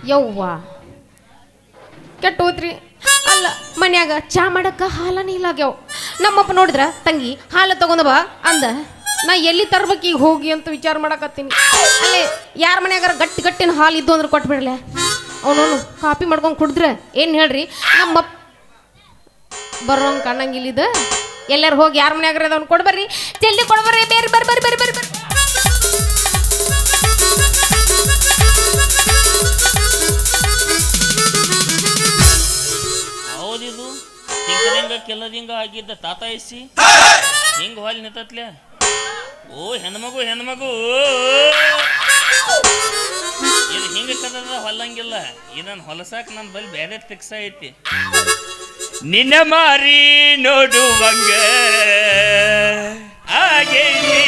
ಯವ್ವ ಕೆಟ್ಟೋತ್ರಿ. ಅಲ್ಲ ಮನ್ಯಾಗ ಚಾ ಮಾಡಕ್ಕ ಹಾಲನೇ ಇಲ್ಲ ಆಗ್ಯಾವ. ನಮ್ಮಪ್ಪ ನೋಡಿದ್ರ ತಂಗಿ ಹಾಲು ತಗೊಂಡ ಬಾ ಅಂದ. ನಾ ಎಲ್ಲಿ ತರ್ಬೇಕು ಈಗ ಹೋಗಿ ಅಂತ ವಿಚಾರ ಮಾಡಕತ್ತೀನಿ. ಅಲ್ಲಿ ಯಾರ ಮನ್ಯಾಗಾರ ಗಟ್ಟಿ ಗಟ್ಟಿನ ಹಾಲು ಇದ್ದು ಅಂದ್ರೆ ಕೊಟ್ಬಿಡ್ಲೆ. ಅವನವನು ಕಾಪಿ ಮಾಡ್ಕೊಂಡು ಕುಡಿದ್ರೆ ಏನು ಹೇಳ್ರಿ ನಮ್ಮಪ್ಪ ಬರೋಂಗೆ ಕಾಣಂಗಿಲ್ಲಿದ. ಎಲ್ಲರೂ ಹೋಗಿ ಯಾರ ಮನ್ಯಾಗಾರ ಅದವ್ನು ಕೊಡ್ಬರ್ರಿ, ಜಲ್ದಿ ಕೊಡ್ಬರ್ರಿ, ಬೇರೆ ಬರ್ರಿ ಬರ್ರಿ ಬರ್ರಿ ಬರ್ರಿ ಬರ್ರಿ. ಹೌದಿದು ಹಿಂಗ ಕೆಲದಿಂಗ ಆಗಿದ್ದ ತಾತ ಎಸಿ ಹಿಂಗ ಹೊಲ್ ನಿಂತತ್ಲೆ. ಓ ಹೆಣ್ಮಗು ಹೆಣ್ಮಗು ಇದು ಹಿಂಗ ಕದ ಹೊಲ್ಲಂಗಿಲ್ಲ. ಇದನ್ನ ಹೊಲಸಾಕ ನನ್ನ ಬಳಿ ಬೇರೆ ಫಿಕ್ಸ್ ಐತಿ. ನಿನ್ನ ಮಾರಿ ನೋಡುವಂಗ ಆಗೈತಿ,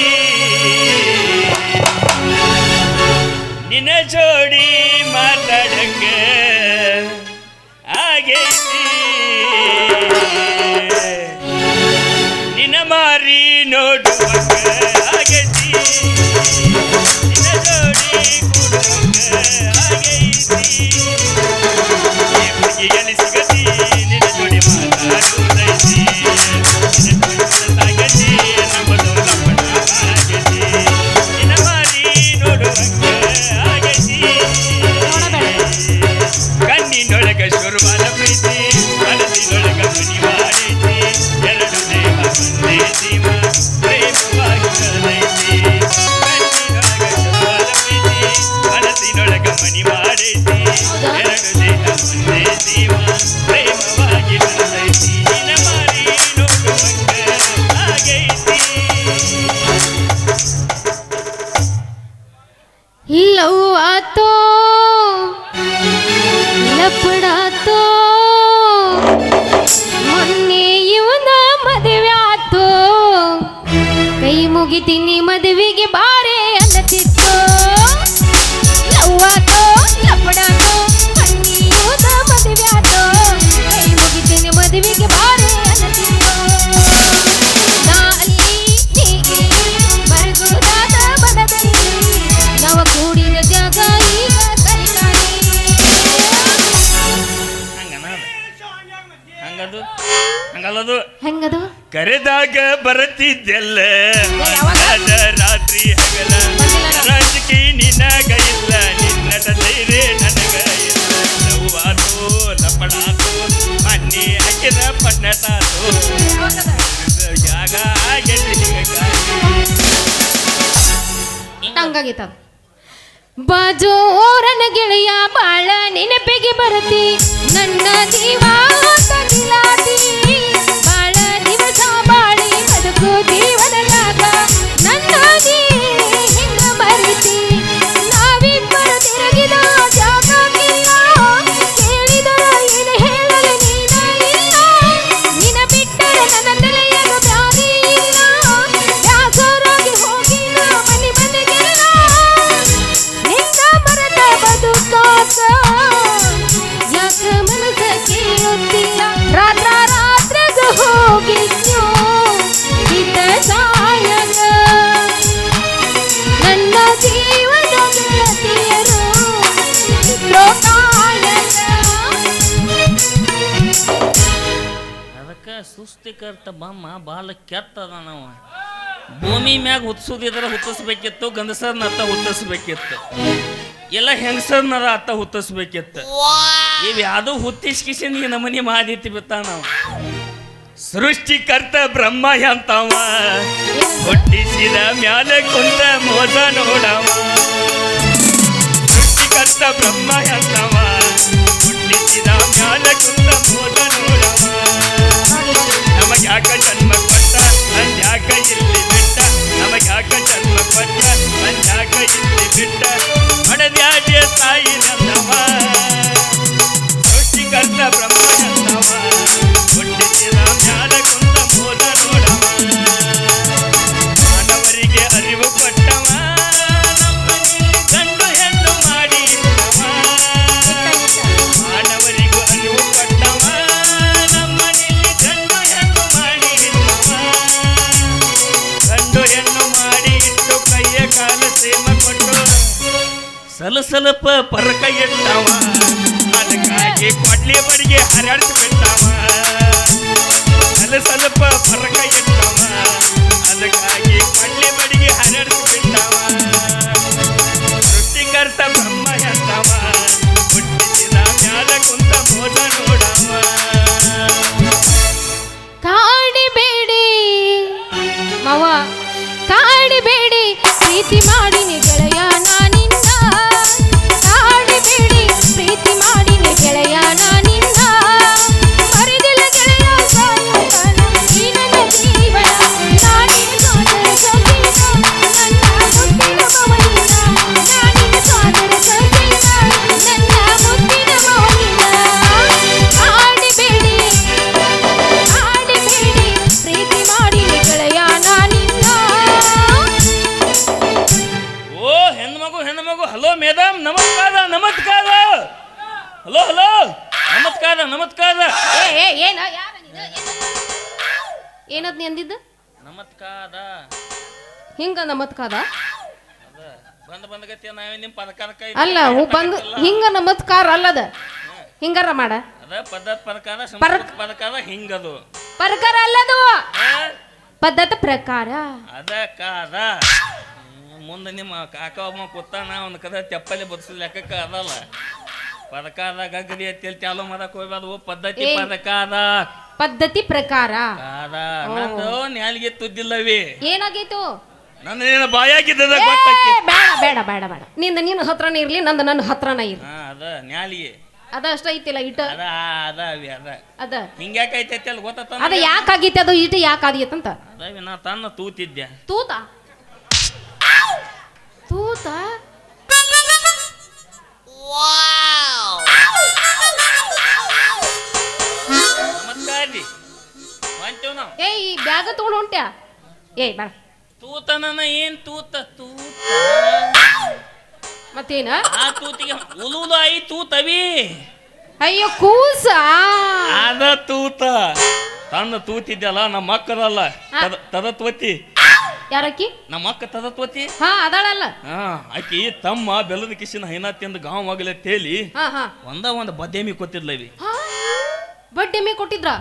ನಿನ್ನ ಜೋಡಿ ಮಾತಾಡಂಗ ಆಗೈತಿ, ನಿನ್ನ ಮಾರಿ ನೋಡುವಂಗ ಆಗೈತಿ, ನಿನ್ನ ಜೋಡಿ ಕೂಡುವಂಗ ಆಗೈತಿ. ಹುಡುಗಿಯಲ್ಲಿ ಸಿಗತಿ ನಿನ್ನ ಜೋಡಿ ಮಾತಾಡುವುದೈತಿ, ನಿನ್ನ ಜೋಡಿ ಸಾಗತಿ ನಮ್ಮದು ಲಂಬಣ ಆಗೈತಿ, ನಿನ್ನ ಮಾರಿ ನೋಡುವಂಗ ಆಗೈತಿ. ಕಣ್ಣಿನೊಳಗ ಶುರುವಾದ ಪ್ರೀತಿ, ಮನಸ್ಸಿನೊಳಗ ಮನಿವಾಡೈತಿ, ಎರಡು ದೇಹ ಒಂದೇ ಜೀವ ಪ್ರೇಮವಾಗಿ ಕಳೆದೈತಿ. ಕಣ್ಣಿನೊಳಗ ಶುರುವಾದ ಪ್ರೀತಿ, ಮನಸ್ಸಿನೊಳಗ ಮನಿವಾಡೈತಿ, ಎರಡು ದೇಹ ಒಂದೇ ಜೀವ ಪ್ರೇಮವಾಗಿ ಕಳೆದೈತಿ. ನಿನ್ನ ಮಾರಿ ನೋಡುವಂಗ ಆಗೈತಿ. ಲವ್ ಆತೋ ಲಪಡಾತೋ ಮೊನ್ನೆ ಇವನ ಮದುವೆ ಆತೋ, ಕೈ ಮುಗಿತೀನಿ ಮದುವೆಗೆ ಬಾರೆ ಅನ್ನತಿತ್ತು. ಲವ್ ಆತೋ ಲಪಡಾತೋ ಮೊನ್ನೆ ಇವನ ಮದುವೆ ಆತೋ, ಕೈ ಮುಗಿತೀನಿ ಮದುವೆಗೆ ಬಾರೆ ಅನ್ನತಿತ್ತು. ನಾ ಅಲ್ಲಿ ನೀ ಇಲ್ಲಿ ಬರಗುದಾದ ಬನದಲ್ಲಿ, ನಾವು ಕೂಡಿದ ಜಾಗ ಈಗ ಕೈಲಾಡಿ. ಹಂಗದು ಹಂಗಲ್ಲದು ಹೆಂಗದು ಕರೆದಾಗ ಬರುತ್ತಿದ್ದೆಲ್ಲ ಯಾವಾಗ? ರಾತ್ರಿ ಹಗಲ ರಾಜಕೀಯ ನಿನಗ ಇಲ್ಲ, ನಿನ್ನಟ ಧೈರ್ಯ ನನಗ ಇಲ್ಲ. ಲವ್ವಾತೋ ಲಪಡಾತೋ ಮಣ್ಣಿ ಹಾಕಿದ ಪಣ್ಣತಾತೋ, ಜಾಗ ಗೆಲ್ಲಿ ಹಂಗಾಗಿತ್ತ. ಬಾಜು ಓರನ ಗೆಳೆಯ ಬಾಳ ನೆನಪಿಗೆ ಬರತಿ, ನನ್ನ ಜೀವ ತಗಿಲಾತಿ. ಬಾಳ ದಿವಸ ಬಾಳಿ ಬದುಕು ಜೀವನದಾಗ ನನ್ನಾಗಿ ಹಿಂಗ ಮರಿತಿ. ನಾವಿಬ್ಬರು ತಿರುಗಿದ ಜಾಗಕ್ಕಿಲ್ಲ, ಕೇಳಿದರ ಏನು ಹೇಳಲು ನೀನ ಇಲ್ಲ. ನಿನ ಬಿಟ್ಟರೆ ನನ್ನ ತಲೆಯನ್ನು ಬ್ಯಾರಿ ಇಲ್ಲ, ಬ್ಯಾಸರಾಗಿ ಹೋಗಿ ನಾ ಮನೆ ಮನೆಗೆಲ್ಲ. ನಿನ್ನ ಮರದ ಬದುಕಾಕ ಯಾಕ ಮನಸ ಕೇಳುತ್ತಿಲ್ಲ. ರಾತ್ರ ರಾತ್ರಿಗ ಹೋಗಿದ್ಯೋ ಇದ್ದ ಸಾಯಗ, ನನ್ನ ಜೀವದ ಗೆಳತಿಯರು ಲೋಕಾಯಗ. ಅದಕ್ಕೆ ಸುಸ್ತಿಕರ್ತ ಬಮ್ಮ ಬಾಳ ಕೆಟ್ಟದ. ನಾವು ಭೂಮಿ ಮ್ಯಾಗ ಹುಟ್ಟಿಸೋದಿದ್ರೆ ಹುಟ್ಟಿಸ್ಬೇಕಿತ್ತು, ಗಂಡಸರ್ನತ್ತ ಹುಟ್ಟಿಸ್ಬೇಕಿತ್ತು, ಎಲ್ಲ ಹೆಂಗಸರ್ನರ ಅತ್ತ ಹುಟ್ಟಿಸ್ಬೇಕಿತ್ತು. ಇವು ಯಾವುದು ಹುಟ್ಟಿಸ್ಕಿಸಿಂದ ಈ ನಮನಿ ಮಾದಿತಿ ಬಿತ್ತ. ನಾವು ಸೃಷ್ಟಿಕರ್ತ ಬ್ರಹ್ಮ ಎಂತವ, ಹುಟ್ಟಿಸಿದ ಮ್ಯಾಲ ಕುಂತ ಮೋಸ ನೋಡವ. ಸೃಷ್ಟಿಕರ್ತ ಬ್ರಹ್ಮ ಎಂತವ, ಹುಟ್ಟಿಸಿದ ಮ್ಯಾಲ ಕುಂತ ಮೋಸ ನೋಡವ. ನಮಗ್ಯಾಕ ಜನ್ಮ ಕೊಟ್ಟ ಅಂದ್ಯಾಕ ಇಲ್ಲಿ ಬಿಟ್ಟ, ನಮಗ್ಯಾಕ ಜನ್ಮ ಕೊಟ್ಟ ಅಂದ್ಯಾಕ ಇಲ್ಲಿ ಬಿಟ್ಟ. ಮಡದ್ಯಾಜೆ ತಾಯಿ ನನ್ನವ, ಸೃಷ್ಟಿಕರ್ತ ಬ್ರಹ್ಮ ಎಂದವ, ಹುಟ್ಟಿಸಿದ ಮ್ಯಾಲ ಕುಂತ ಮೋದ ನೋಡವ. ಮಾನವರಿಗೆ ಅರಿವು ಕೊಟ್ಟವ, ನಮ್ಮನೆಯಲ್ಲಿ ಗಂಡು ಹೆಣ್ಣು ಮಾಡಿ ಇಟ್ಟವ. ಮಾನವರಿಗೂ ಅರಿವು ಕೊಟ್ಟವ, ನಮ್ಮನೆಯಲ್ಲಿ ಗಂಡು ಹೆಣ್ಣು ಮಾಡಿ ಇಟ್ಟವ. ಗಂಡು ಹೆಣ್ಣು ಮಾಡಿ ಇಟ್ಟು ಕೈಯ ಕಾಲ ಸೇಮ ಕೊಟ್ಟು ಸ್ವಲ್ಪ ಪರಕ ಎಟ್ಟವ ಅದಕ್ಕಾಗಿ ಕೊಡ್ಲಿ ಬಡಿಗೆ ಹರಡಿಸಿ ಬಿಟ್ಟವ ಸ್ವಲ್ಪ ಪರಕ ಎಟ್ಟವ ಅದಕ್ಕಾಗಿ ಕೊಡ್ಲಿ ಬಡಿಗೆ ಹರಡಿಸಿ ಬಿಟ್ಟವ ಸೃಷ್ಟಿಕರ್ತ ಬ್ರಹ್ಮ ಎಂತವ ಹುಟ್ಟಿಸಿದ ಮ್ಯಾಲ ಕುಂತ ಮೋದ ನೋಡವ ಕಾಡಿಬೇಡಿ ಮಾವ ಕಾಡಿಬೇಡಿ ಪ್ರೀತಿ ಮಾಡಿನಿ ಗೆಳೆಯ ನಾನಿಂದ ಕಾಡಿಬೇಡಿ ಪ್ರೀತಿ ಮಾಡಿನಿ ಗೆಳೆಯ ನಾನಿಂದ ಮರೆದಿಲ್ಲ ಗೆಳೆಯ ಸಾಯುಗಾಲ ಈ ನನ್ನ ಜೀವನ ನಾನಿನ ಸಾದರ ಸಖಿನ ನನ್ನ ಮುತ್ತಿನ ಮವನಿಂದ ನಾನಿನ ಸಾದರ ಸಖಿನ ನನ್ನ ಮುತ್ತಿನ ಮವನಿಂದ ಕಾಡಿಬೇಡಿ ಪ್ರೀತಿ ಮಾಡಿನಿ ಗೆಳೆಯ ನಾನಿಂದ. ಓ ಹೆಣ್ಮಗು ಹಲೋ ಮೇಡಮ್ ನಮಸ್ಕಾರ ಹಲೋ ನಮಸ್ಕಾರ ಏನದ್ ಅಂದಿದ್ದ ನಮಸ್ಕಾರ ಹಿಂಗ ನಮತ್ಕಾದ ಬಂದಗತ್ಯ ನಾವೇ ನಿಮ್ಮ ಪದಕ ಅಲ್ಲ ಬಂದು ಹಿಂಗ ನಮತ್ಕಾರ ಅಲ್ಲದ ಹಿಂಗಾರ ಮಾಡ ಅದ ಪದ್ಧತಿ ಪದಕಾದ ಪದಕಾದ ಹಿಂಗದು ಪ್ರಕಾರ ಅಲ್ಲದು ಪದ್ಧತಿ ಪ್ರಕಾರ ಅದಕ್ಕಾದ ಮುಂದೆ ನಿಮ್ಮ ಕಾಕ ಒಬ್ಬ ಕೂತಾನ ಅವನ ಕದ ತೆಪ್ಪಲ್ಲಿ ಬದಸಿದ ಲೆಕ್ಕಕ್ಕ ಅದಲ್ಲ ಪದಕಾದ ಗಗ್ಗಡಿ ಎತ್ತಲ್ಲಿ ಚಾಲು ಮಾಡಕ್ ಹೋಗ್ಬಾರ್ದು ಪದ್ಧತಿ ಪದಕಾದ ಪದ್ಧತಿ ಪ್ರಕಾರ ನಂದು ನ್ಯಾಲಿಗೆ ತುದ್ದಿಲ್ಲವಿ ಏನಾಗೈತು ನನ್ನ ಬಾಯಾಗಿದ್ದದ ಬೇಡ ಬೇಡ ಬೇಡ ನಿನ್ನ ಹತ್ರನೇ ಇರ್ಲಿ ನನ್ನ ಹತ್ರನ ಇರ್ಲಿ ಅದ ನ್ಯಾಲಿಗೆ ಅದ ಅಷ್ಟ ಐತಿಲ್ಲ ಇಟ ಅದ ಹಿಂಗ್ಯಾಕೈತೆ ಅಲ್ಲಿ ಗೊತ್ತ ಅದ ಯಾಕಾಗೈತೆ ಅದು ಇಟ ಯಾಕಾಗೈತಂತ ಅದ ನಾ ತನ್ನ ತೂತಿದ್ದೆ ತೂತ ನಮಸ್ಕಾರಿ ಬಂತೇವ್ ನಾವು ಏಯ್ ಈ ಬ್ಯಾಗ ತಗೊಂಡು ಹೊಂಟ್ಯಾ ಏಯ್ ಬೇಡ ತೂತನ ಏನ್ ತೂತ ಮತ್ತೇನ ಆ ತೂತಿಗೆ ಉಲುದಾಯಿ ತೂತವಿ ಅಯ್ಯೋ ಕೂಸ ಅದ ತೂತ ತನ್ನ ತೂತಿದ್ದಲ್ಲ ನಮ್ಮ ಅಕ್ಕದಲ್ಲ ತದತ್ವತಿ ಯಾರಕ್ಕಿ ನಮ್ಮ ಅಕ್ಕ ತದತ್ವತಿ ಹಾ ಅದಾಳಲ್ಲ ಆಕಿ ತಮ್ಮ ಬೆಲ್ಲದ ಕಿಸಿನ ಹೈನಾ ತಿಂದ ಗಾಂವ್ ಆಗಲೆ ತೇಲಿ ಒಂದ ಬದ್ದೇಮಿ ಕೊತ್ತಿದ್ಲವಿ ಬಡ್ಡೆಮ್ಮಿ ಕೊಟ್ಟಿದ್ರ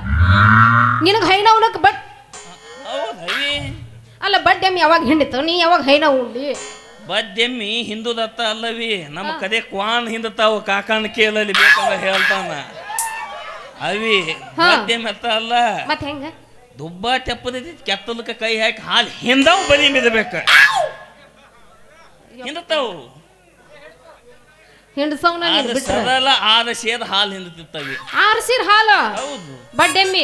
ನಿನಗ ಹೈನ ಉಣಕ್ ಬಟ್ ಹೌದವಿ ಅಲ್ಲ ಬಡ್ಡೆಮ್ಮಿ ಯಾವಾಗ ಹಿಂಡಿತು ನೀ ಯಾವಾಗ ಹೈನ ಉಂಡಿ ಬದ್ದೆಮ್ಮಿ ಹಿಂದುದತ್ತ ಅಲ್ಲವಿ ನಮ್ಮ ಕದೆ ಕ್ವಾನ್ ಹಿಂದತಾವ ಕಾಕನ ಕೇಳಲಿ ಬೇಕಂದ ಹೇಳ್ತಾನ ಅವಿ ಬದ್ದೆಮ್ಮಿ ಅತ್ತ ಅಲ್ಲ ಮತ್ ಹೆಂಗ ದುಬ್ಬ ತೆಪ್ಪದೈತಿ ಕೆತ್ತಲಕ್ಕ ಕೈ ಹಾಕಿ ಹಾಲು ಹಿಂದವ್ ಬಲಿ ಮಿದಬೇಕ ಹಿಂದತಾವು ಹಿಂಡಸವನ ಸರಳ ಆದ ಸೇದ ಹಾಲು ಹಿಂದತಿತ್ತವಿ ಆರ್ಸಿರ್ ಹಾಲ ಹೌದು ಬಡ್ಡೆಮ್ಮಿ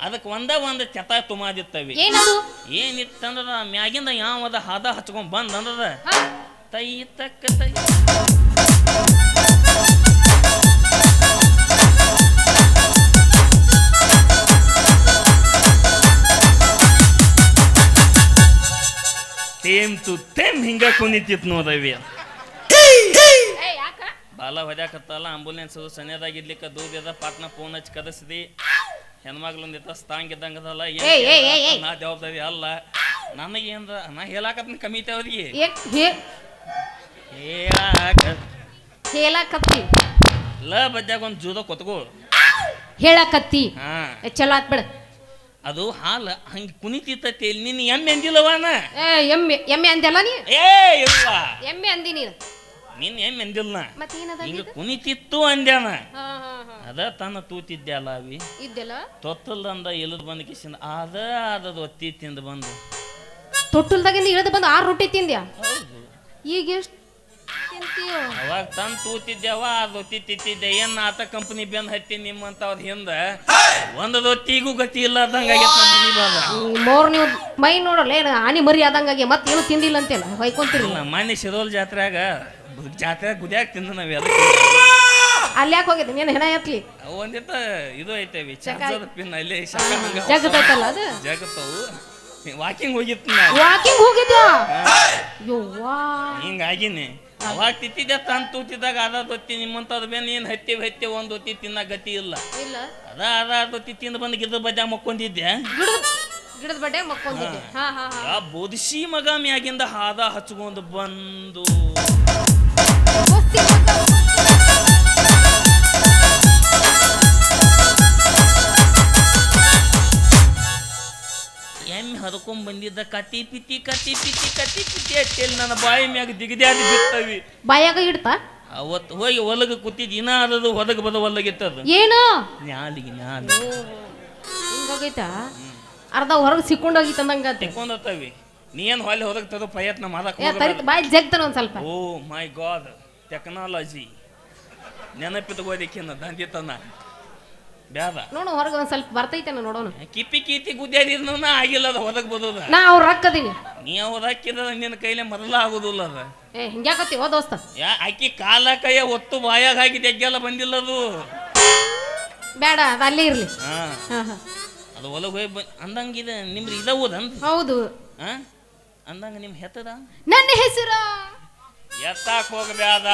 ಅದಕ್ಕೆ ಒಂದ ಚಟ ತುಮಾದಿತ್ತವಿ ಏನದು ಏನಿತ್ತಂದ್ರ ಮ್ಯಾಗಿಂದ ಯಾವದ ಹದ ಹಚ್ಕೊಂಡ್ ಬಂದಂದ್ರ ತೈ ತಕ್ಕ ತೈ ತೇಮ್ ತು ತೇಮ್ ಹಿಂಗ ಕುಣಿತಿತ್ ನೋದವಿ ಬಾಲ ಹೊದ್ಯಾಕತ್ತಲ್ಲ ಆಂಬುಲೆನ್ಸ್ ಸನಿಯದಾಗಿರ್ಲಿಕ್ಕ ದೂರದ ಪಾಟ್ನ ಫೋನ್ ಹಚ್ಚಿ ಕದಸಿದಿ ಹೆಣ್ಮಗ್ಲೊಂದಿತ್ತ ಸ್ಟಾಂಗ್ ಇದ್ದಂಗದಲ್ಲ ನಾ ಜವಾಬ್ದಾರಿ ಅಲ್ಲ ನನಗೇನ್ರ ನಾ ಹೇಳಾಕತ್ನ ಕಮಿತಿ ಅವ್ರಿಗೆ ಹೇಳಕತ್ತಿ ಬದ್ಯಾಗ ಒಂದು ಜೂದ ಕೊತ್ಕೋ ಹೇಳಕತ್ತಿ ಚಲೋ ಆತ್ ಬಿಡ ಅದು ಹಾಲ ಹಂಗ ಕುಣಿತಿತ್ತೈತಿ ನಿನ್ನ ಎಮ್ಮೆ ಅಂದಿಲ್ಲವಾನ ಎಮ್ಮೆ ಅಂದಲ್ಲ ನೀ ಇಲ್ಲ ಎಮ್ಮೆ ಅಂದಿ ನೀನು ನಿನ್ನ ಎಮ್ಮೆ ಅಂದಿಲ್ಲ ಮತ್ತೇನದ ಹಿಂಗ ಕುಣಿತಿತ್ತು ಅಂದ್ಯಾನ ಅದ ತನ್ನ ತೂತಿದ್ದೆ ಅಲ್ಲ ಅವಿ ಇದ್ದೆಲ್ಲ ತೊತ್ತಲ್ದಂದ ಇಳಿದು ಬಂದ ಕಿಸಿಂದ ಅದದ ಒತ್ತಿ ತಿಂದು ಬಂದು ತೊಟ್ಟಲ್ದಾಗಿಂದ ಇಳಿದು ಬಂದು 6 ರೊಟ್ಟಿ ತಿಂದ್ಯಾ ಈಗ ಎಷ್ಟು ತಿಂತೀಯ ಅವಾಗ ತಂದು ತೂತಿದ್ದೆವ ಅದು ಒತ್ತಿ ತಿತ್ತಿದ್ದೆ ಏನ್ ಆತ ಕಂಪನಿ ಬೆಂದ್ ಹತ್ತಿ ನಿಮ್ಮಂತವ್ರ ಹಿಂದ ಒಂದು ಒತ್ತಿಗೂ ಗತಿ ಇಲ್ಲ ಆದಂಗ ಮೋರ್ ನೀವು ಮೈ ನೋಡಲ್ಲ ಏನು ಆನಿ ಮರಿ ಆದಂಗಾಗಿ ಮತ್ತೆ ಏನು ತಿಂದಿಲ್ಲ ಅಂತೇನ ಹೊಯ್ಕೊಂತೀರಿ ಮನೆ ಶಿರೋಲ್ ಜಾತ್ರೆಯಾಗ ಗುದ್ಯಾಗ ತಿಂದ ನಾವ್ ಅಲ್ಲಿ ಯಾಕೆ ಹೋಗಿದ್ದೆ ನೀನು ಹೆಣ ಎತ್ಲಿ ಒಂದಿತ್ತ ಇದು ಐತೇವಿ ಪಿನ್ ಅಲ್ಲಿ ಜಗತ್ತಲ್ಲ ಅದು ಜಗತ್ತವು ವಾಕಿಂಗ್ ಹೋಗಿತ್ತು ವಾಕಿಂಗ್ ಹೋಗಿದ್ಯಾ ಹಿಂಗಾಗಿನಿ ಅವಾಗ ತಿತ್ತಿದ್ದೆ ತಂದು ತೂತಿದ್ದಾಗ ಅದೊತ್ತಿ ನಿಮ್ಮಂತದ್ ಬೇನ್ ಏನ್ ಹತ್ತಿ ಒಂದು ಹೊತ್ತಿ ತಿನ್ನ ಗತಿ ಇಲ್ಲ ಅದೊತ್ತಿ ತಿಂದು ಬಂದು ಗಿಡದ ಬಜ್ಜ ಮಕ್ಕೊಂದಿದ್ದೆ ಗಿಡದ ಬಡ್ಡೆ ಮಕ್ಕೊಂದಿದ್ದೆ ಬೋಧಿಸಿ ಮಗ ಮ್ಯಾಗಿಂದ ಹಾದ ಹಚ್ಕೊಂಡು ಬಂದು ಹೇಳ್ಕೊಂಡ್ ಬಂದಿದ್ದ ಕತಿ ಪಿತಿ ಕತಿ ಪಿತಿ ಕತಿ ಪಿತಿ ಅಟ್ಟೆಲ್ಲಿ ನನ್ನ ಬಾಯಿ ಮ್ಯಾಗ ದಿಗದ್ಯಾದಿ ಬಿತ್ತವಿ ಬಾಯಾಗ ಇಡ್ತಾ ಅವತ್ತು ಹೋಗಿ ಹೊಲಗ ಕೂತಿದ್ ಇನ್ನ ಅದದು ಹೊದಗ ಬದ ಹೊಲಗಿತ್ತದು ಏನು ನ್ಯಾಲಿಗೆ ಹಿಂಗೋಗೈತ ಅರ್ಧ ಹೊರಗೆ ಸಿಕ್ಕೊಂಡೋಗಿತ್ತು ಅಂದಂಗ ತೆಕ್ಕೊಂಡತ್ತವಿ ನೀನ್ ಹೊಲೆ ಹೊದಗ ತರೋ ಪ್ರಯತ್ನ ಮಾಡಕ್ ಬಾಯಿ ಜಗ್ತಾನ ಒಂದ್ ಸ್ವಲ್ಪ ಓ ಮೈ ಗಾಡ್ ಟೆಕ್ನಾಲಜಿ ನೆನಪಿತ್ಕೋದಿಕ್ಕಿನ್ನ ದಂದಿತನ ಬ್ಯಾದ ನೋಡು ಹೊರಗೆ ಒಂದ್ ಸ್ವಲ್ಪ ಬರ್ತೈತೇನ ನೋಡೋಣ ಕಿಪ್ಪಿ ಕೀತಿ ಗುದ್ದಾಡಿದ್ನ ಆಗಿಲ್ಲ ಅದು ಹೊದಕ್ ಬದದ ನಾ ಅವ್ರ ರಕ್ಕದೀನಿ ನೀ ಹೊದಕ್ಕಿದ ನಿನ್ನ ಕೈಲೇ ಮೊದಲ ಆಗುದಿಲ್ಲ ಅದ ಹಿಂಗ್ಯಾಕತ್ತಿ ಓ ದೋಸ್ತ ಆಕಿ ಕಾಲ ಕೈಯ ಒತ್ತು ಬಾಯಾಗ ಹಾಕಿ ತೆಗ್ಗೆಲ್ಲ ಬಂದಿಲ್ಲ ಅದು ಬೇಡ ಅದು ಅಲ್ಲೇ ಇರ್ಲಿ ಹಾ ಅದು ಹೊಲಗ ಹೋಗಿ ಅಂದಂಗಿದೆ ನಿಮ್ದು ಇದ ಓದನ್ ಹೌದು ಹಾ ಅಂದಂಗ ನಿಮ್ ಹೆತ್ತದ ನನ್ನ ಹೆಸರು ಎತ್ತಾಕ್ ಹೋಗಬ್ಯಾದ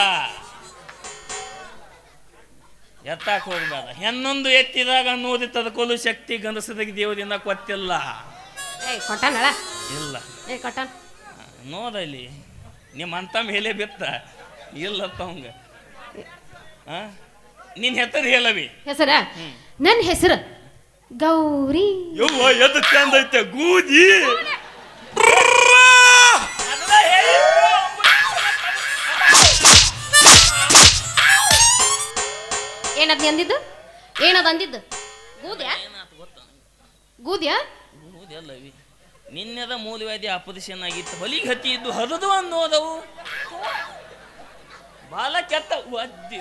ಎತ್ತಾಕ್ ಹೋಗಬೇಡ ಹೆಣ್ಣೊಂದು ಎತ್ತಿದಾಗ ನೋದಿತ್ತದ ಕೊಲು ಶಕ್ತಿ ಗಂಡಸದಾಗ ದೇವದಿಂದ ಕೊತ್ತಿಲ್ಲ ಕೊಟ್ಟಾನಳ ಇಲ್ಲ ಕೊಟ್ಟಾನ ನೋದಲ್ಲಿ ನಿಮ್ಮ ಅಂತ ಮೇಲೆ ಬಿತ್ತ ಇಲ್ಲ ತವಂಗ ನಿನ್ ಹೆಸರು ಹೇಳವಿ ಹೆಸರ ನನ್ನ ಹೆಸರು ಗೌರಿ ಯವ್ವ ಎದ್ದು ಚಂದ ಐತೆ ಗೂದಿ ಏನದ್ ಅಂದಿದ್ದು ಏನದ್ ಅಂದಿದ್ದು ಗೂದ್ಯಾ ಗೂದ್ಯಾ ಗೂದಿ ಅಲ್ಲವಿ ನಿನ್ನೆದ ಮೂಲವ್ಯಾಧಿ ಅಪೋಸಿಷನ್ ಆಗಿತ್ತು ಹೊಲಿಗೆ ಹತ್ತಿ ಇದ್ದು ಹರಿದು ಅನ್ನೋದವು ಬಾಲ ಕೆತ್ತ ಒದ್ದಿ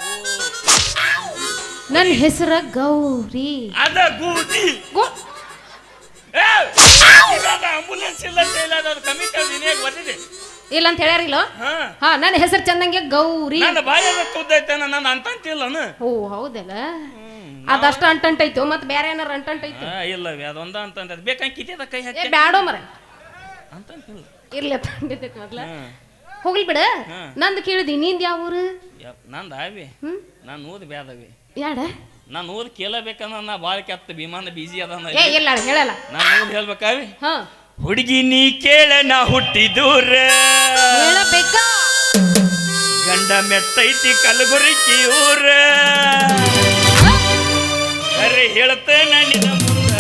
ನನ್ನ ಹೆಸರ ಗೌರಿ ಅದ ಗೂದಿ ಆಂಬುಲೆನ್ಸ್ ಇಲ್ಲ ಕಮಿಟಿ ಬಂದಿದೆ ಇಲ್ಲ ಅಂತ ಹೇಳ್ಯಾರಿಲ್ಲ ಹಾ ನನ್ನ ಹೆಸರು ಚಂದಂಗೆ ಗೌರಿ ನನ್ನ ಬಾಯದ ತುದ್ದೈತೆ ನನ್ನ ಅಂತಂತಿಲ್ಲನ ಓ ಹೌದಲ್ಲ ಅದಷ್ಟ ಅಂಟಂಟೈತು ಮತ್ತೆ ಬೇರೆ ಏನಾರ ಅಂಟಂಟೈತು ಇಲ್ಲವಿ ಅದೊಂದ ಅಂತ ಬೇಕಂಗೆ ಕಿತ್ತದ ಕೈ ಹಾಕಿ ಬ್ಯಾಡೋ ಮರ ಅಂತಂತಿಲ್ಲ ಇರ್ಲಿ ತಂದಿದ್ದಕ್ಕೆ ಮೊದ್ಲ ಹೋಗ್ಲಿ ಬಿಡ ನಂದು ಕೇಳಿದಿ ನಿಂದ ಯಾವ ಊರು ನಂದ ಆವಿ ನಾನು ಓದ್ ಬ್ಯಾದವಿ ಯಾಡ ನಾನು ಓದ್ ಕೇಳಬೇಕನ್ನ ನಾ ಬಾಳ ಕೆತ್ತ ವಿಮಾನ ಬಿಜಿ ಅದ ಇಲ್ಲ ಹೇಳಲ್ಲ ನಾನು ಓದ್ ಹೇಳ್ಬೇಕಾವಿ ಹಾ ಹುಡುಗಿ ನೀ ಕೇಳ ನಾ ಹುಟ್ಟಿದೂರ ಹೇಳಬೇಕಾ ಗಂಡ ಮೆತ್ತೈತಿ ಕಲಬುರಗಿ ಊರ ಅರೆ ಹೇಳ್ತೇನೆ ನಿನ್ನ ಮುಂದ